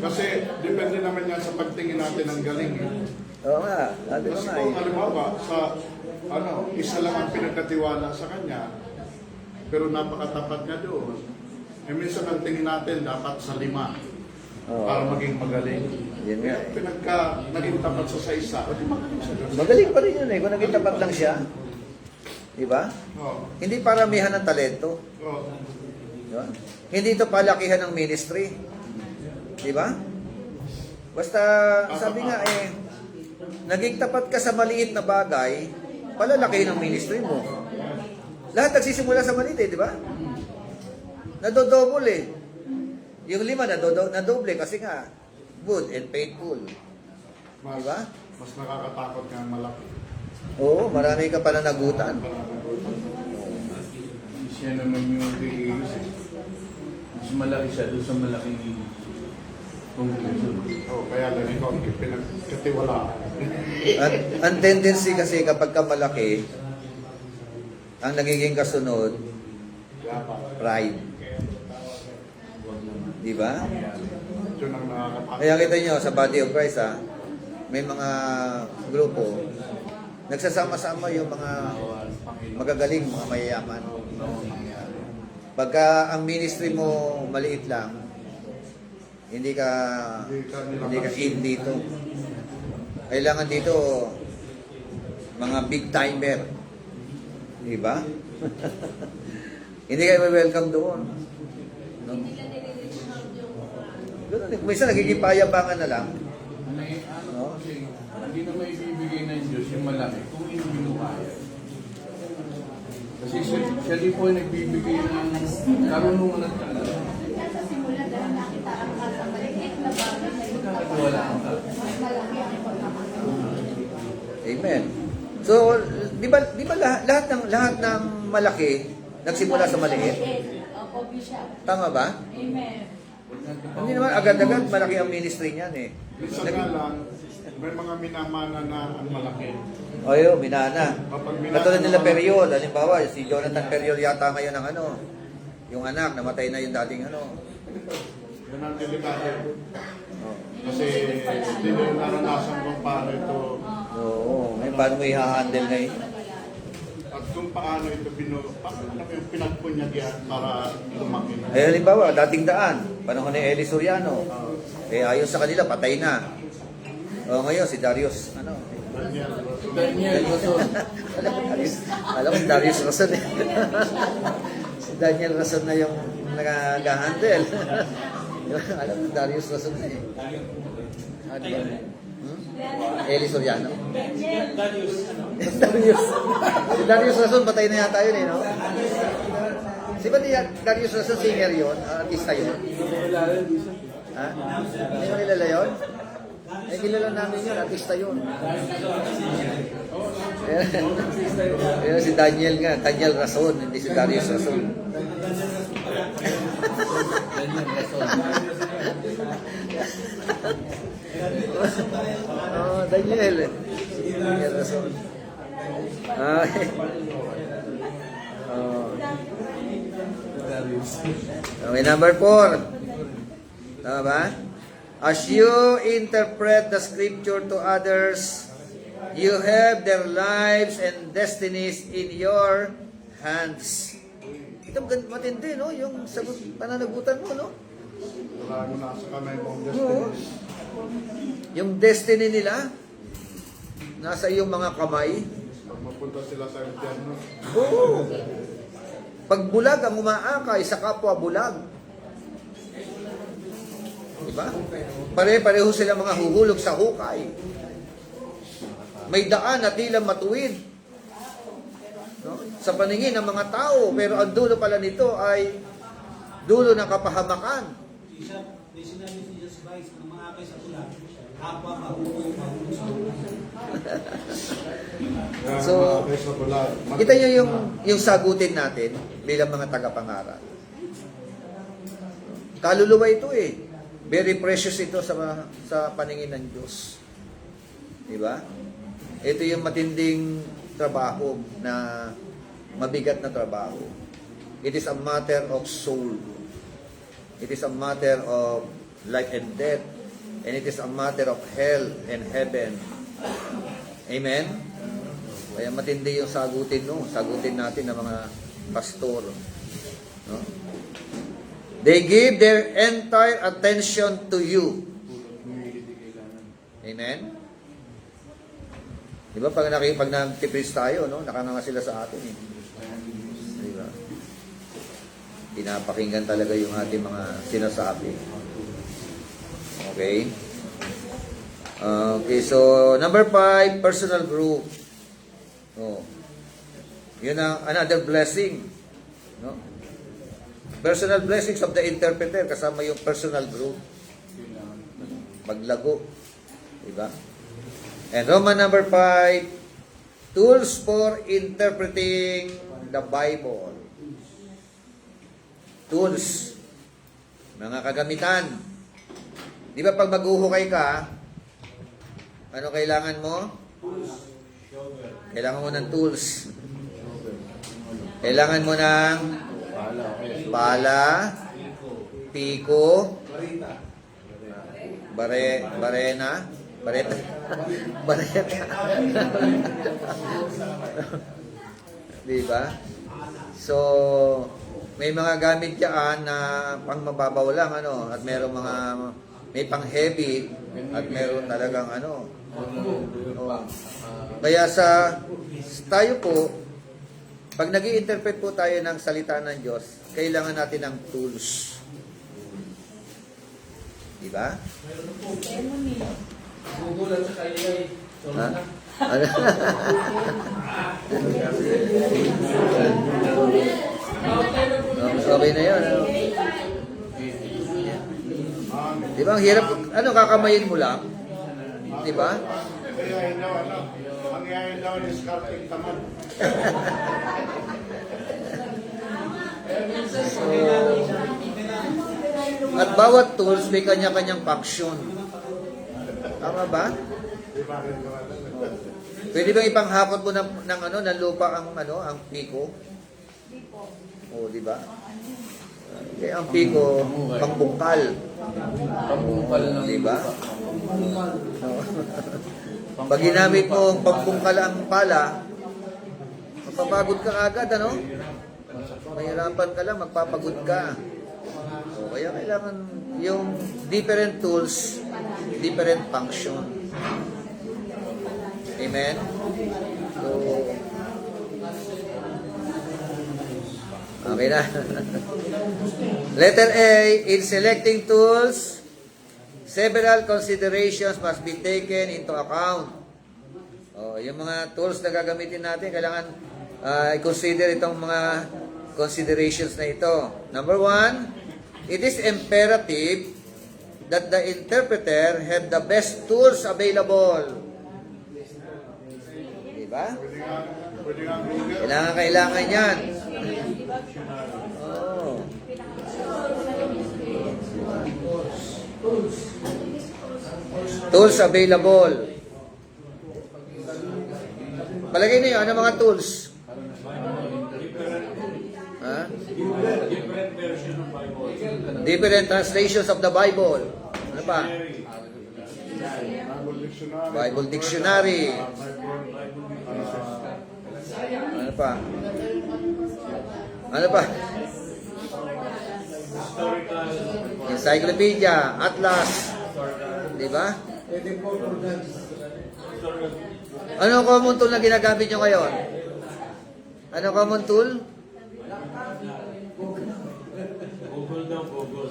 Kasi depende naman yan sa pagtingin natin ng galing. Oo nga, sabi ko Kasi nga kung eh. halimbawa, isa lang ang pinagkatiwala sa kanya, pero napakatapat niya doon. Eh minsan ang tingin natin dapat sa 5 Oo. para maging magaling. Yun nga eh. Pinagka naging tapat sa isa, o di magaling siya doon. Magaling pa rin yun eh, kung naging tapat lang siya. Diba? Oo. Hindi paramihan ng talento. Oo. Diba? Hindi ito palakihan ng ministry. Diba? Basta, sabi nga eh, naging tapat ka sa maliit na bagay, palalakihin ang ministry mo. Lahat nagsisimula sa maliit eh, di ba? Nadodouble eh. Yung 5 nadoble kasi nga, good and faithful. Mas, Diba? mas nakakatakot nga ang malaki. Oo, marami ka pananagutan. Siya naman yung iisip. Mas malaki siya doon sa malaking conclusion. Oh, kaya lang ikaw ang pinagkatiwala. Ang tendency kasi kapag ka malaki, ang nagiging kasunod, pride. Di ba? Yun ang nakakatakot. Kaya kita nyo sa Body of Christ, may mga grupo, nagsasama-sama yung mga magagaling, mga mayayaman. Pagka ang ministry mo maliit lang, hindi ka in dito. Kailangan dito mga big timer. Di ba? Hindi kayo welcome doon. No? Ganun, minsan nagiging payabangan na lang. Ano kasi, hindi na may bibigay ng Diyos yung malaki kung hindi mo kaya. Kasi siya din po ay nagbibigay ng karunungan at kaalaman. Sa simula dahil nakita ang sa maliit na bagay na ito, Wala ang mas malaki ang pagkakataon. Amen. So, di ba lahat ng malaki nagsimula sa maliit? Opo, Bishop. Tama ba? Amen. Hindi naman agad-agad malaki ang ministry niyan eh. Minsan nga lang, may mga minamana na ang malaki. Oyo, minana. Kapag minana Katulad nila naman- Periol, halimbawa, si Jonathan Periol yata ngayon ang yung anak, namatay na yung dating Yun ang delikado. Kasi hindi na naranasan kung paano ito. Oo, paano mo i-handle ngayon? kung paano ito yung pinagpunyagyan para lumaki. Eh, halimbawa, dating daan, panahon ni Eli Soriano. Ayon sa kanila, patay na. O ngayon, si Darius, ano? Daniel. Alam mo, si Darius Rason eh. Si Daniel Rason na yung nag-handle. Alam mo, Darius Rason na eh. Ano ba? Eli Soriano. Darius. Si Darius Rason, patay na yata yun eh, no? Si ba Darius Rason, singer yun? Artista yun? Ha? Hindi mo kilala yun? Eh, kilala namin yun, artista yun. Pero si Daniel nga, Daniel Rason, hindi si Darius Rason. Oh, Daniel. Daniel Rason. Okay. Oh. Okay, number 4. Tama ba? As you interpret the scripture to others, you have their lives and destinies in your hands. Ito matindi, no? Yung sagot, pananagutan mo, no? Wala mo nasa kamay mong Oo. destiny. Yung destiny nila, nasa iyong mga kamay. Pag mapunta sila sa impyerno. Oo. Pag bulag ang umaakay sa kapwa bulag. Diba? Pare-pareho sila mga huhulog sa hukay. May daan na tila matuwid, no? Sa paningin ng mga tao, pero ang dulo pala nito ay dulo ng kapahamakan. May sinabi si Jesus Christ na mga akay sa ulan, kapwa mahuhulog sa So, kita nyo yung sagutin natin bilang mga tagapangaral. Kaluluwa ito eh. Very precious ito sa paningin ng Diyos. Diba? Ito yung matinding trabaho na mabigat na trabaho. It is a matter of soul. It is a matter of life and death. And it is a matter of hell and heaven. Amen? Kaya matindi yung sagutin, no? Sagutin natin ng mga pastor. No? They give their entire attention to you. Amen? Di ba pag nagtipis tayo, no? Nakanganga sila sa atin eh. Di ba? Pinapakinggan talaga yung ating mga sinasabi. Okay? Okay, so number 5, personal growth. Oh. Yun ang another blessing. No? Personal blessings of the interpreter, kasama yung personal growth. Maglago. Diba? And Roman number 5, tools for interpreting the Bible. Tools. Mga kagamitan. Di ba pag maghuhukay ka, ano kailangan mo? Kailangan mo ng tools. Kailangan mo ng pala, piko, bareta. Diba? So, may mga gamit yan na pang mababaw lang, ano, at merong mga, may pang heavy, at meron talagang, ano. Kaya tayo po, pag nag-i-interpret po tayo ng salita ng Diyos, kailangan natin ng tools. Diba? Gugulan sa kanya eh. Ha? Ano? Okay na yun. Ano? Diba? Ang hirap. Ano, kakamayin mo lang? Diba? Mangyayin daw ni Scarping tamad. So, at bawat tools may kanya-kanyang function. Tama ba? Pwede bang ipanghakot mo ng lupa ang piko? O, di ba? Kaya ang piko, pangbungkal. Pambungkal ng Di ba? Pag ginamit mo ang pagbungkal ang pala, Papagod ka agad, ano? Mahirapan ka lang, magpapagod ka. So, kaya kailangan yung different tools, different function. Amen? So, okay na. Letter A, in selecting tools, several considerations must be taken into account. Oh, yung mga tools na gagamitin natin, kailangan i-consider itong mga considerations na ito. Number 1, it is imperative that the interpreter have the best tools available. Diba? Pwede nga Google. Kailangan yan. Oh. Tools available. Palagay niyo, ano mga tools? Ha? Different version of Bible. Different translations of the Bible. Ano pa? Bible Dictionary. Ano pa? Ano pa? Historical. Encyclopedia, Atlas. Di ba? Ano common tool na ginagamit nyo ngayon? Ano common tool? Google daw, Google.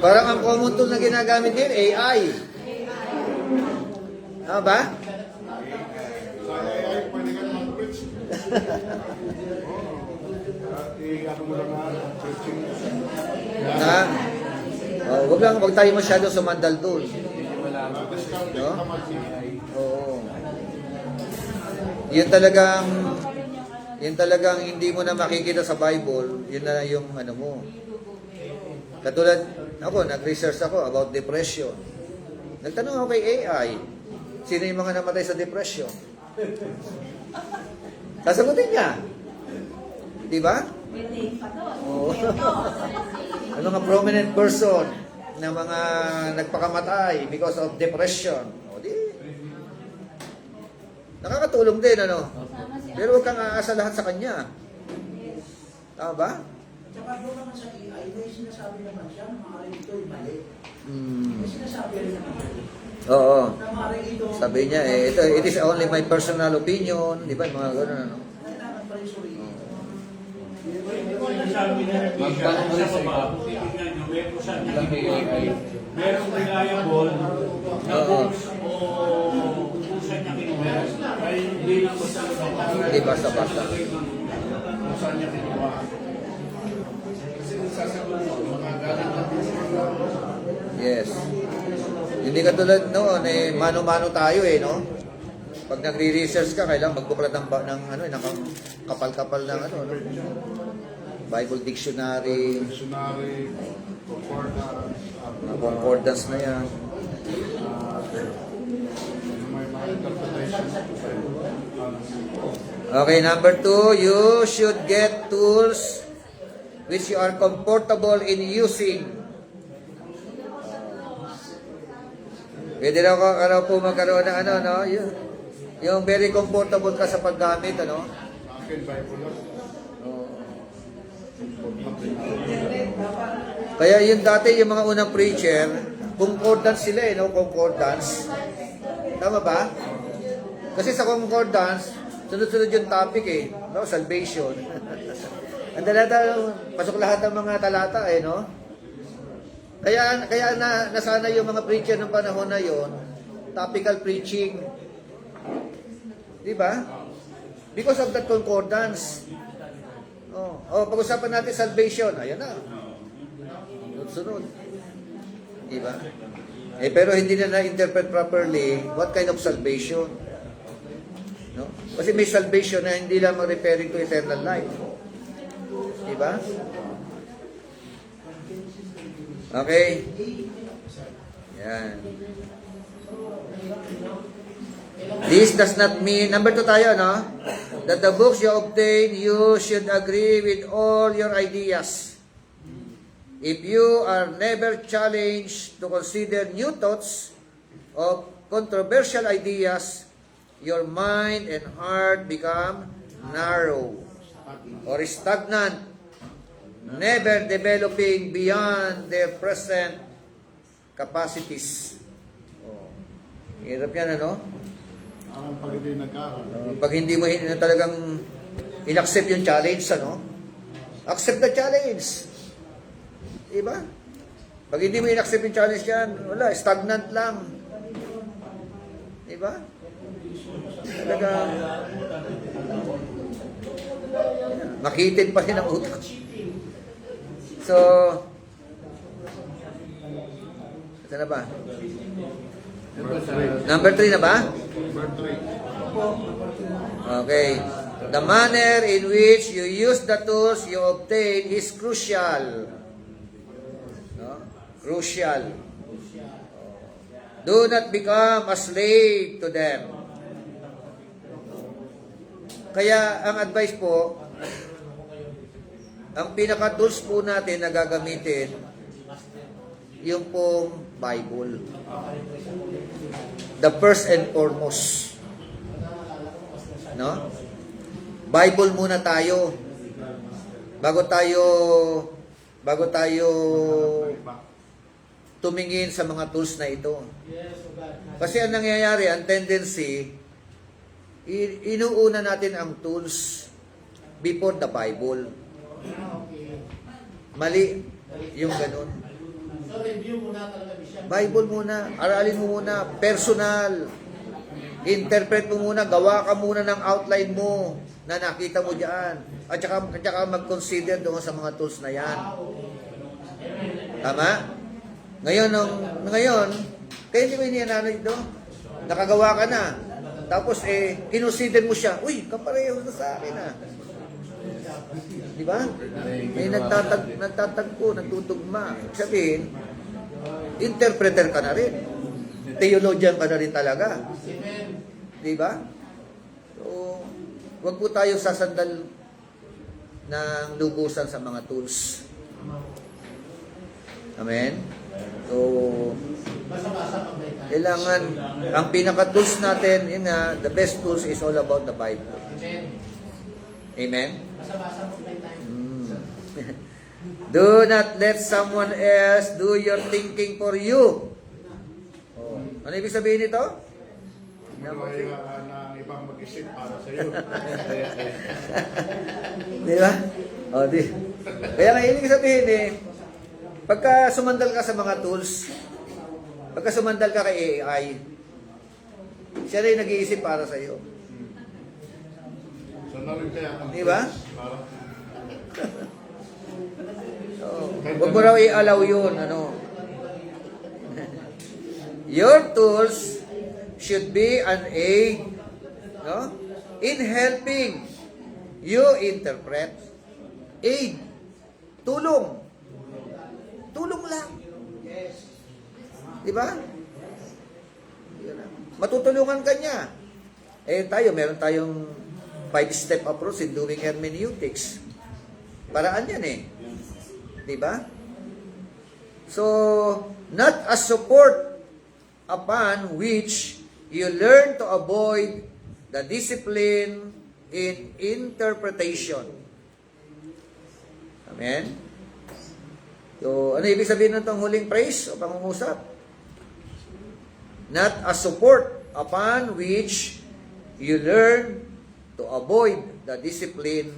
Parang ang common tool na ginagamit din, AI. Tama ba? Sa AI, pwede ka naman preach. Ano mo lang nga, preaching. Na? Oh, wag tayo masyado sumandal doon. Discounted No? ka mag Oo. Yun talagang hindi mo na makikita sa Bible, yun na yung ano mo. Katulad, ako, nag-research ako about depression. Nagtanong ako kay AI, sino yung mga namatay sa depression? Sasagutin niya. Di ba? Oo. Ang mga prominent person na mga nagpakamatay because of depression. O di, nakakatulong din, ano? Pero huwag kang aasa lahat sa kanya. Tama ba? Tsaka doon naman sa AI, may sinasabi naman siya, maaaring ito'y mali. Hmm. May sinasabi rin naman siya. Oo. Na maaaring ito, Sabi niya, it is only my personal opinion. Di ba? Yung mga gano'n, ano? kailangan pa rin suriin. Sabi na sa baba, kung titignan nyo, may kung saan niya merong reliable na books o kung saan niya kinuha. Ay hindi lang basta Hindi basta-basta. Kung saan niya kinuha. Kasi sasagot mo, mga galing na Yes. Hindi katulad noon, mano-mano tayo no? Pag nagre-research ka, kailangan magbuklat ng kapal-kapal ng no? Bible Dictionary, Dictionary, concordance, mga concordance na yan. may mga interpretation. Okay, number 2, you should get tools which you are comfortable in using. Pwede raw po magkaroon ng no? Yung very comfortable ka sa paggamit, ano? Sa akin, Bible lang. Kaya yung dati, yung mga unang preacher, concordance sila no? Concordance. Tama ba? Kasi sa concordance, sunod-sunod yung topic no? Salvation. Ang talata, pasok lahat ng mga talata no? Kaya nasana yung mga preacher ng panahon na yon, topical preaching. Di ba? Because of that concordance. Pag-usapan natin salvation. Ayan na. Sunod. Di ba? Pero hindi na na-interpret properly what kind of salvation. No? Kasi may salvation na hindi lamang referring to eternal life. Di ba? Okay. Yan. This does not mean, number 2 tayo, no? That the books you obtain, you should agree with all your ideas. If you are never challenged to consider new thoughts of controversial ideas, your mind and heart become narrow or stagnant, never developing beyond their present capacities. Oh, hirap yan, ano? Ang pag hindi nag-aral. Pag hindi mo talagang in-accept yung challenge, ano? Accept the challenge. Diba? Pag hindi mo in-accept yung challenge yan, wala, stagnant lang. Diba? Talaga, makitid pa rin ang utak. So, ito na ba? Number 3 na ba? Number 3. Okay. The manner in which you use the tools you obtain is crucial. No? Crucial. Do not become a slave to them. Kaya ang advice po, ang pinaka-tools po natin na gagamitin, yung pong Bible. The first and foremost. No? Bible muna tayo. Bago tayo tumingin sa mga tools na ito. Kasi ang nangyayari, ang tendency, inuuna natin ang tools before the Bible. Mali yung ganun. So review muna talaga siya. Bible muna, aralin mo muna, personal. Interpret mo muna, gawa ka muna ng outline mo na nakita mo diyan. At saka mag-consider doon sa mga tools na yan. Tama? Ngayon, kaya hindi mo inianano ito? Nakagawa ka na. Tapos kinonsider mo siya, uy, kapareho na sa akin ah. Di ba? May nagtatagpo, nagtutugma. Sabihin, interpreter ka na rin. Theologian ka na rin talaga. Di ba? So, wag po tayo sasandal ng lubusan sa mga tools. Amen? So, kailangan, ang pinaka-tools natin, yun nga, the best tools is all about the Bible. Amen? Do not let someone else do your thinking for you. Oh. Ano ibig sabihin nito? Kaya ng ibang mag-isip para sa iyo. Di ba? O, di. Kaya nga ibig sabihin pagka sumandal ka sa mga tools, pagka sumandal ka kay AI, siya rin nag-iisip para sa iyo. So, narin kaya ang Di ba? para Huwag mo raw i-allow yun, ano. Your tools should be an aid, no? In helping you interpret. Aid. Tulong. Tulong lang. Di ba? Matutulungan ka niya. Meron tayong 5-step approach in doing hermeneutics. Paraan yan Di ba? So, not a support upon which you learn to avoid the discipline in interpretation. Amen? So, ano ibig sabihin ng itong huling phrase o pangungusap? Not a support upon which you learn to avoid the discipline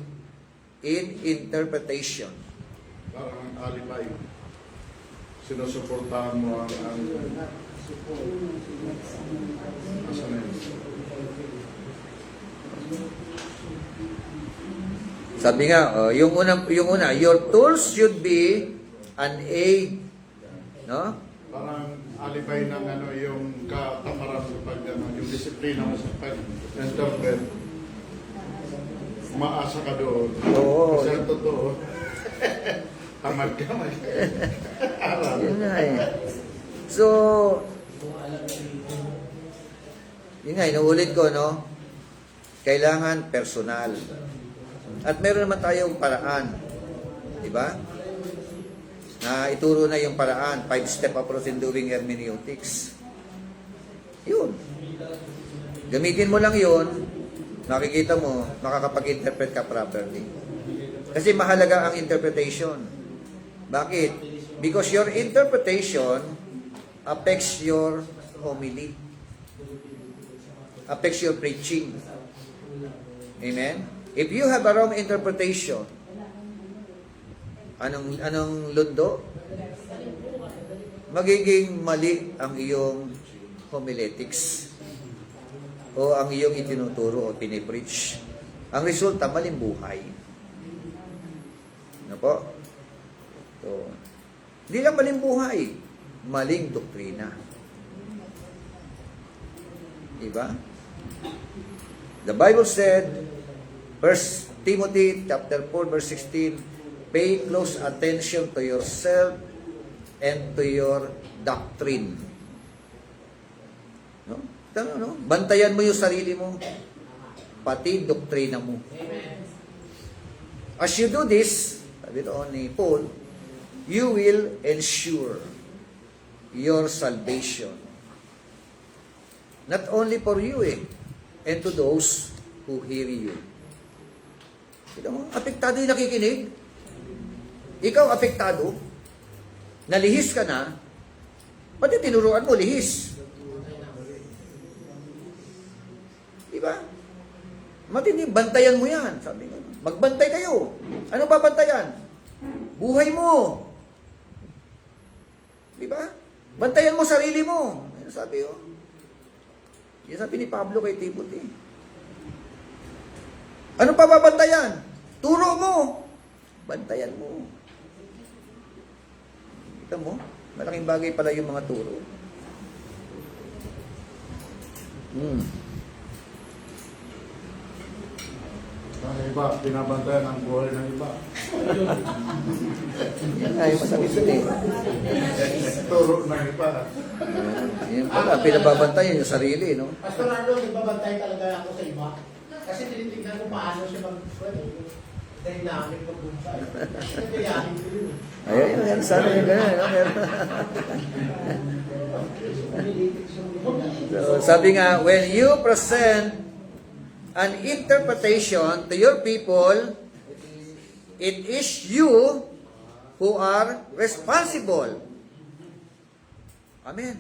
in interpretation. parang alibay. Sinusuportahan mo ang asa na yun? Sabi nga, yung una, your tools should be an aid. No? Parang alibay ng yung katamaran sa yung disiplina mo sa pag-interpret. Umaasa ka doon. Oo. Kasi ang totoo, tamad ka man. Yun nga So, yun nga, inuulit ko, no? Kailangan personal. At meron naman tayong paraan. Di ba? Na ituro na yung paraan. 5-step approach in doing hermeneutics. Yun. Gamitin mo lang yun, makikita mo, makakapag-interpret ka properly. Kasi mahalaga ang interpretation. Bakit? Because your interpretation affects your homily. Affects your preaching. Amen? If you have a wrong interpretation, anong lundo? Magiging mali ang iyong homiletics o ang iyong itinuturo o pinipreach. Ang resulta, maling buhay. Ano po? So, hindi lang maling buhay, maling doktrina. Diba? The Bible said, 1 Timothy chapter 4 verse 16, pay close attention to yourself and to your doctrine. No? No? Bantayan mo yung sarili mo, pati doktrina mo. As you do this, sabi doon ni Paul, you will ensure your salvation. Not only for you and to those who hear you. Kita mo, apektado yung nakikinig. Ikaw apektado, nalihis ka na, pati tinuruan mo, lihis. Diba? Matindi, bantayan mo yan. Sabi ko, magbantay kayo. Ano ba bantayan? Buhay mo. Diba? Bantayan mo sarili mo. Ano sabi ko? Yan sabi ni Pablo kay Timothy. Ano pa babantayan? Turo mo. Bantayan mo. Kita mo? Malaking bagay pala yung mga turo. Ang iba, binabantayan ang buhay ng iba. Yan ay masakit yun Turo ng iba. Yan pala, pinababantayan yung sarili, no? Pastor Arlo, nagbabantay talaga ako sa iba. Kasi tinitignan ko paano siya dynamic mag-bumpay. Kaya ko yun. Ayun, sana yung gano'n, no? So, sabi nga, when you present an interpretation to your people, it is you who are responsible. Amen.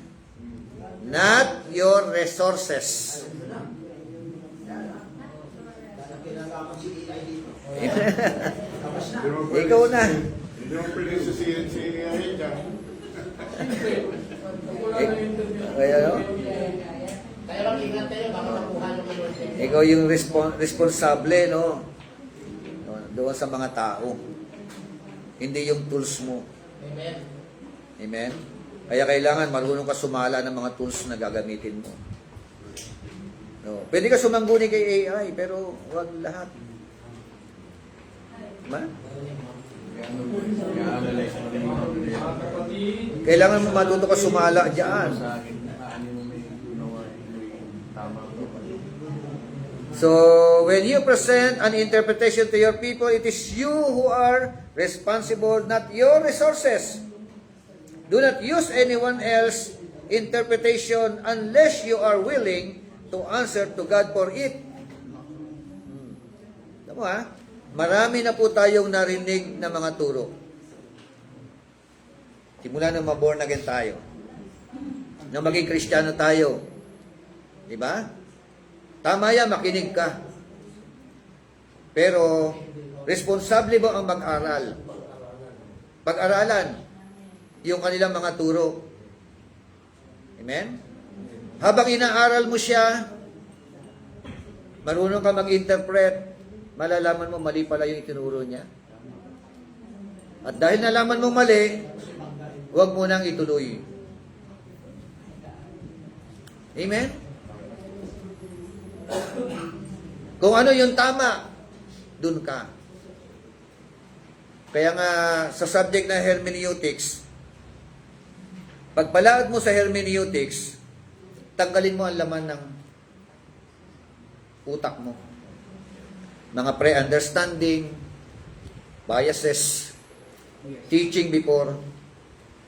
Not your resources. Ikaw na. Hindi mo pwede sisihin si Ahija. Kaya, no? Kaya lang ingat kayo, baka makuha yung anointing. Ikaw yung responsable, no? Doon sa mga tao. Hindi yung tools mo. Amen. Amen? Kaya kailangan marunong ka sumala ng mga tools na gagamitin mo. No. Pwede ka sumangguni kay AI, pero wag lahat. Ma? I-analyze mo rin yung Kailangan mo matuto ka sumala diyan. sa akin, ano mo may ginawa, may tama ko. So, when you present an interpretation to your people, it is you who are responsible, not your resources. Do not use anyone else's interpretation unless you are willing to answer to God for it. Alam mo ha? Marami na po tayong narinig na mga turo. Simula nang ma-born again tayo. Na maging Kristiyano tayo. Di ba? Tama yan, makinig ka. Pero, responsable mo ang mag-aral. Pag-aralan yung kanilang mga turo. Amen? Habang inaaral mo siya, marunong ka mag-interpret, malalaman mo mali pala yung itinuro niya. At dahil nalaman mo mali, huwag mo nang ituloy. Amen? Kung ano yung tama, dun ka. Kaya nga, sa subject na hermeneutics, pagpalaad mo sa hermeneutics, tanggalin mo ang laman ng utak mo. Mga pre-understanding, biases, teaching before,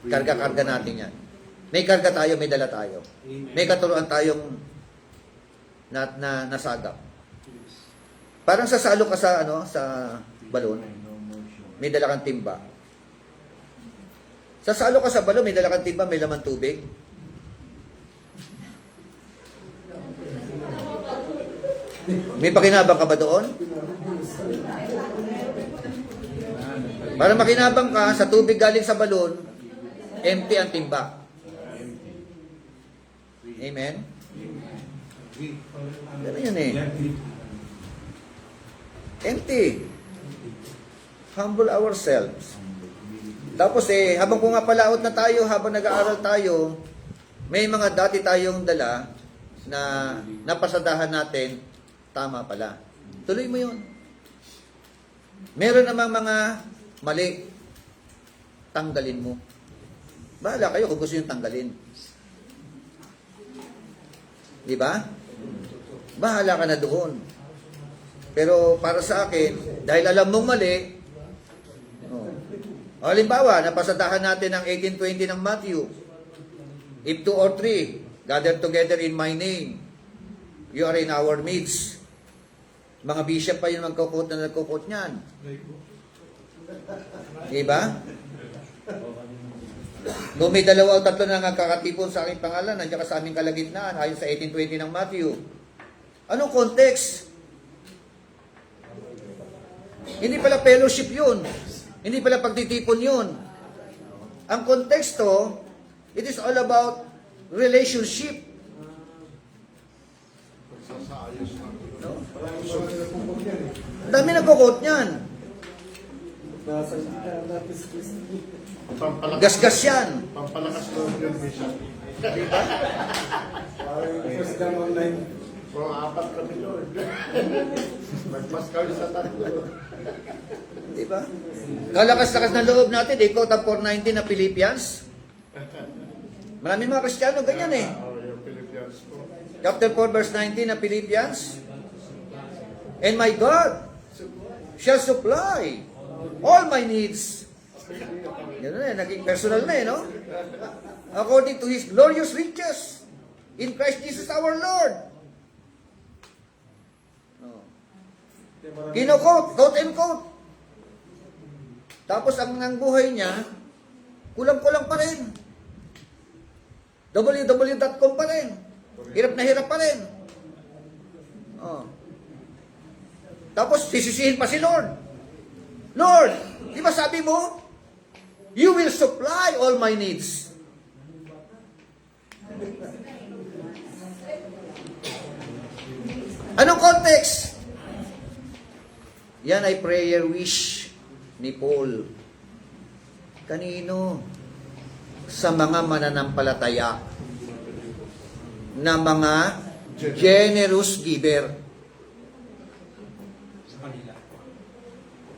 karga-karga natin yan. May karga tayo, may dala tayo. May katuruan tayong na nasagap. Parang sasalo ka sa sa balon, may dala kang timba. Sasalo ka sa balon, may dala kang timba, may laman tubig. May pakinabang ka ba doon? Para makinabang ka sa tubig galing sa balon, empty ang timba. Amen? Ganun yun eh. Empty. Humble ourselves. Tapos habang pumapalaot na tayo, habang nag-aaral tayo, may mga dati tayong dala na napasadahan natin, tama pala. Tuloy mo yun. Meron namang mga mali, tanggalin mo. Bahala kayo kung gusto yung tanggalin. Di ba? Bahala ka na doon. Pero para sa akin, dahil alam mong mali, halimbawa, napasadahan natin ang 18:20 ng Matthew. If 2 or 3 gather together in my name, you are in our midst. Mga bishop pa yung nagkukot na nagkukot niyan. Diba? Kung may 2 o 3 na nagkakatipon sa aking pangalan, nandiyan ka sa aming kalagitnaan, ayon sa 18:20 ng Matthew. Anong context? Hindi pala fellowship yun. Hindi pala pagtitipon yun. Ang konteksto, it is all about relationship. No? Dami nagkukot niyan. Gasgas yan. Pampalakas loob yun, Bishop. So, 4 kami doon. Magmas kami sa 3. Di ba? Kalakas-lakas na loob natin. Quote ang 4:19 na Philippians. Maraming mga Kristiyano ganyan eh. Yung Philippians po. Chapter 4 verse 19 na Philippians. And my God shall supply all my needs. Yan na, naging personal na no? According to His glorious riches in Christ Jesus our Lord. Kino-quote, quote and quote. Tapos ang buhay niya, kulang-kulang pa rin. www.com pa rin. Hirap na hirap pa rin. Oh. Tapos sisisihin pa si Lord. Lord, di ba sabi mo, you will supply all my needs. Anong context? Yan ay prayer wish ni Paul. Kanino? Sa mga mananampalataya na mga generous giver.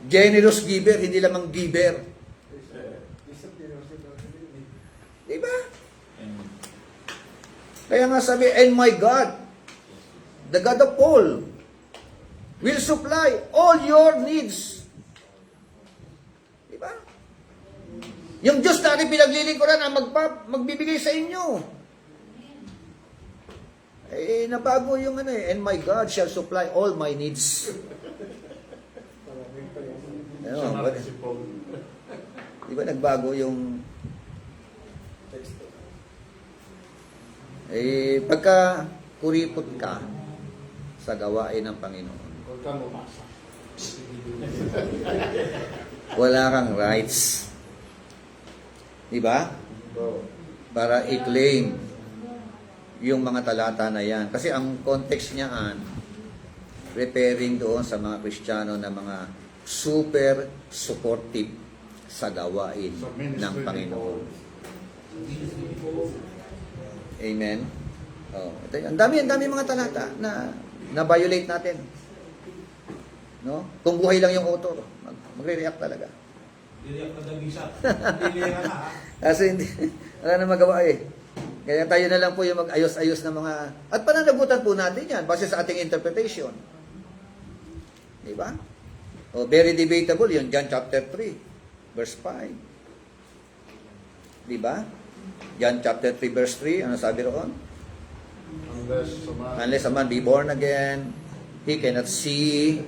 Generous giver, hindi lamang giver. Diba? Kaya nga sabi, and my God, the God of Paul, will supply all your needs. Diba? Yung Diyos na ating pinaglilingkuran ang magbibigay sa inyo. Nabago yung and my God shall supply all my needs. Diba nagbago yung pagka kuripot ka sa gawain ng Panginoon, wala kang rights. Diba? Para i-claim yung mga talata na yan. Kasi ang context niyaan, referring doon sa mga Kristiyano na mga super supportive sa gawain ng Panginoon. Amen? Oh, ang dami mga talata na violate natin. No? Kung buhay lang yung author, magre-react talaga. Diliyak ka ng bisa. Diliyak ka ha. Kasi hindi, wala na magawa eh. Kaya tayo na lang po yung mag-ayos-ayos na mga... At pananagutan po natin yan, base sa ating interpretation. Diba? O, very debatable yun, John chapter 3, verse 5. Diba? John chapter 3, verse 3, ano sabi roon? Unless a man be born again, he cannot see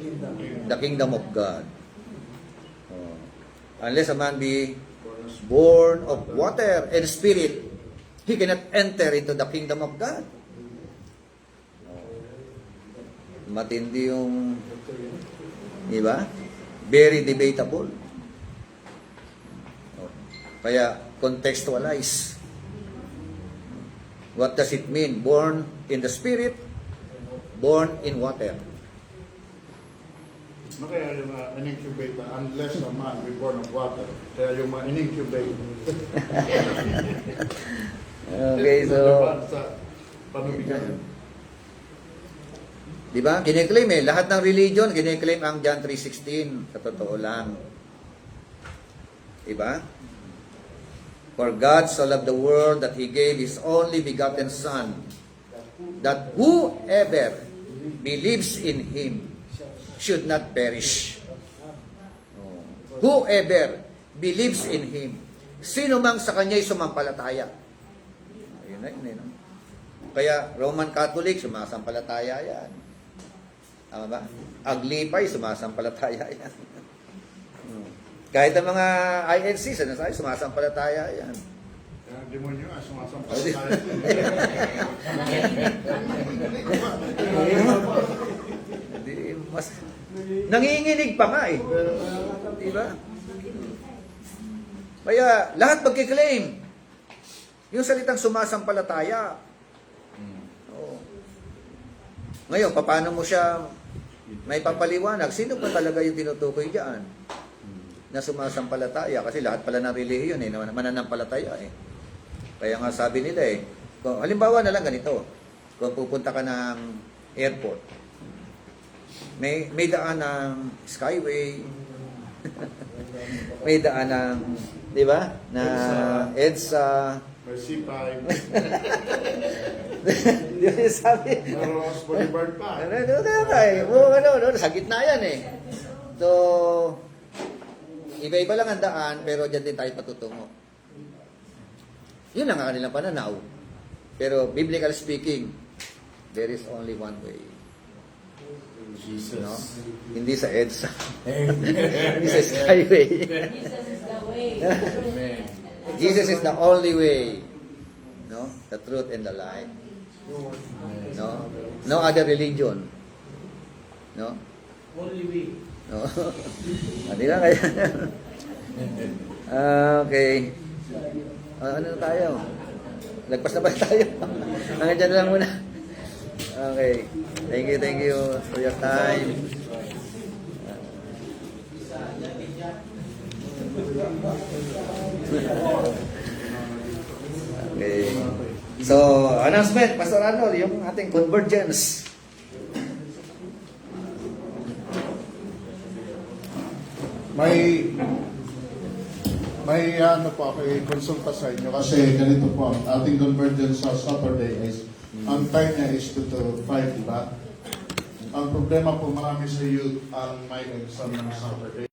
the kingdom of God. Oh. Unless a man be born of water and spirit, he cannot enter into the kingdom of God. Matindi yung, di ba? Very debatable. Kaya, contextualize. What does it mean? Born in the spirit, born in water. No, kaya yung in-incubate na, unless a man be born of water. Kaya yung in-incubate. Okay, so, Sa panubigan. di ba? Kiniklaim lahat ng religion, kiniklaim ang John 3:16. Sa totoo lang. Di ba? For God so loved the world that He gave His only begotten Son, that whoever believes in Him should not perish. Whoever believes in Him. Sino mang sa Kanya'y sumampalataya. Ayun na, yun. Kaya Roman Catholic, sumasampalataya yan. Tama ba? Aglipay, sumasampalataya yan. Kahit ang mga INC, sumasampalataya yan. Kaya demonyo nga, sumasampalataya. Mas nanginginig pa nga eh. Di ba? Kaya lahat magkiklaim. Yung salitang sumasampalataya. Oo. Ngayon, paano mo siya may papaliwanag? Sino pa talaga yung tinutukoy diyan na sumasampalataya? Kasi lahat pala ng relihiyon mananampalataya eh. Kaya nga sabi nila eh, kung, halimbawa na lang ganito, kung pupunta ka ng airport, may daan ng skyway, may daan ng, di ba, na EDSA, May C5. di ba yung sabi? Rose Boulevard pa. Sa gitna yan eh. So, iba-iba lang ang daan, pero dyan din tayo patutungo. Yun lang ang kanilang pananaw. Pero, biblical speaking, there is only one way. Jesus. No? Hindi sa EDSA. Hindi sa skyway. Jesus is the way. Amen. Jesus is the only way. No? The truth and the life. No? No other religion. No? Only way. No? Hindi lang kayo. Okay. Ano na tayo? Lagpas na ba tayo? Hanggang dyan lang muna. Okay. Thank you for your time. Okay. So, announcement, Pastor Arnold, yung ating convergence. May ano po ako i-consulta sa inyo kasi ganito po ang ating convergence sa Saturday is ang time niya is 2 to 5, diba? Ang problema po marami sa youth ang may exam ng Saturday.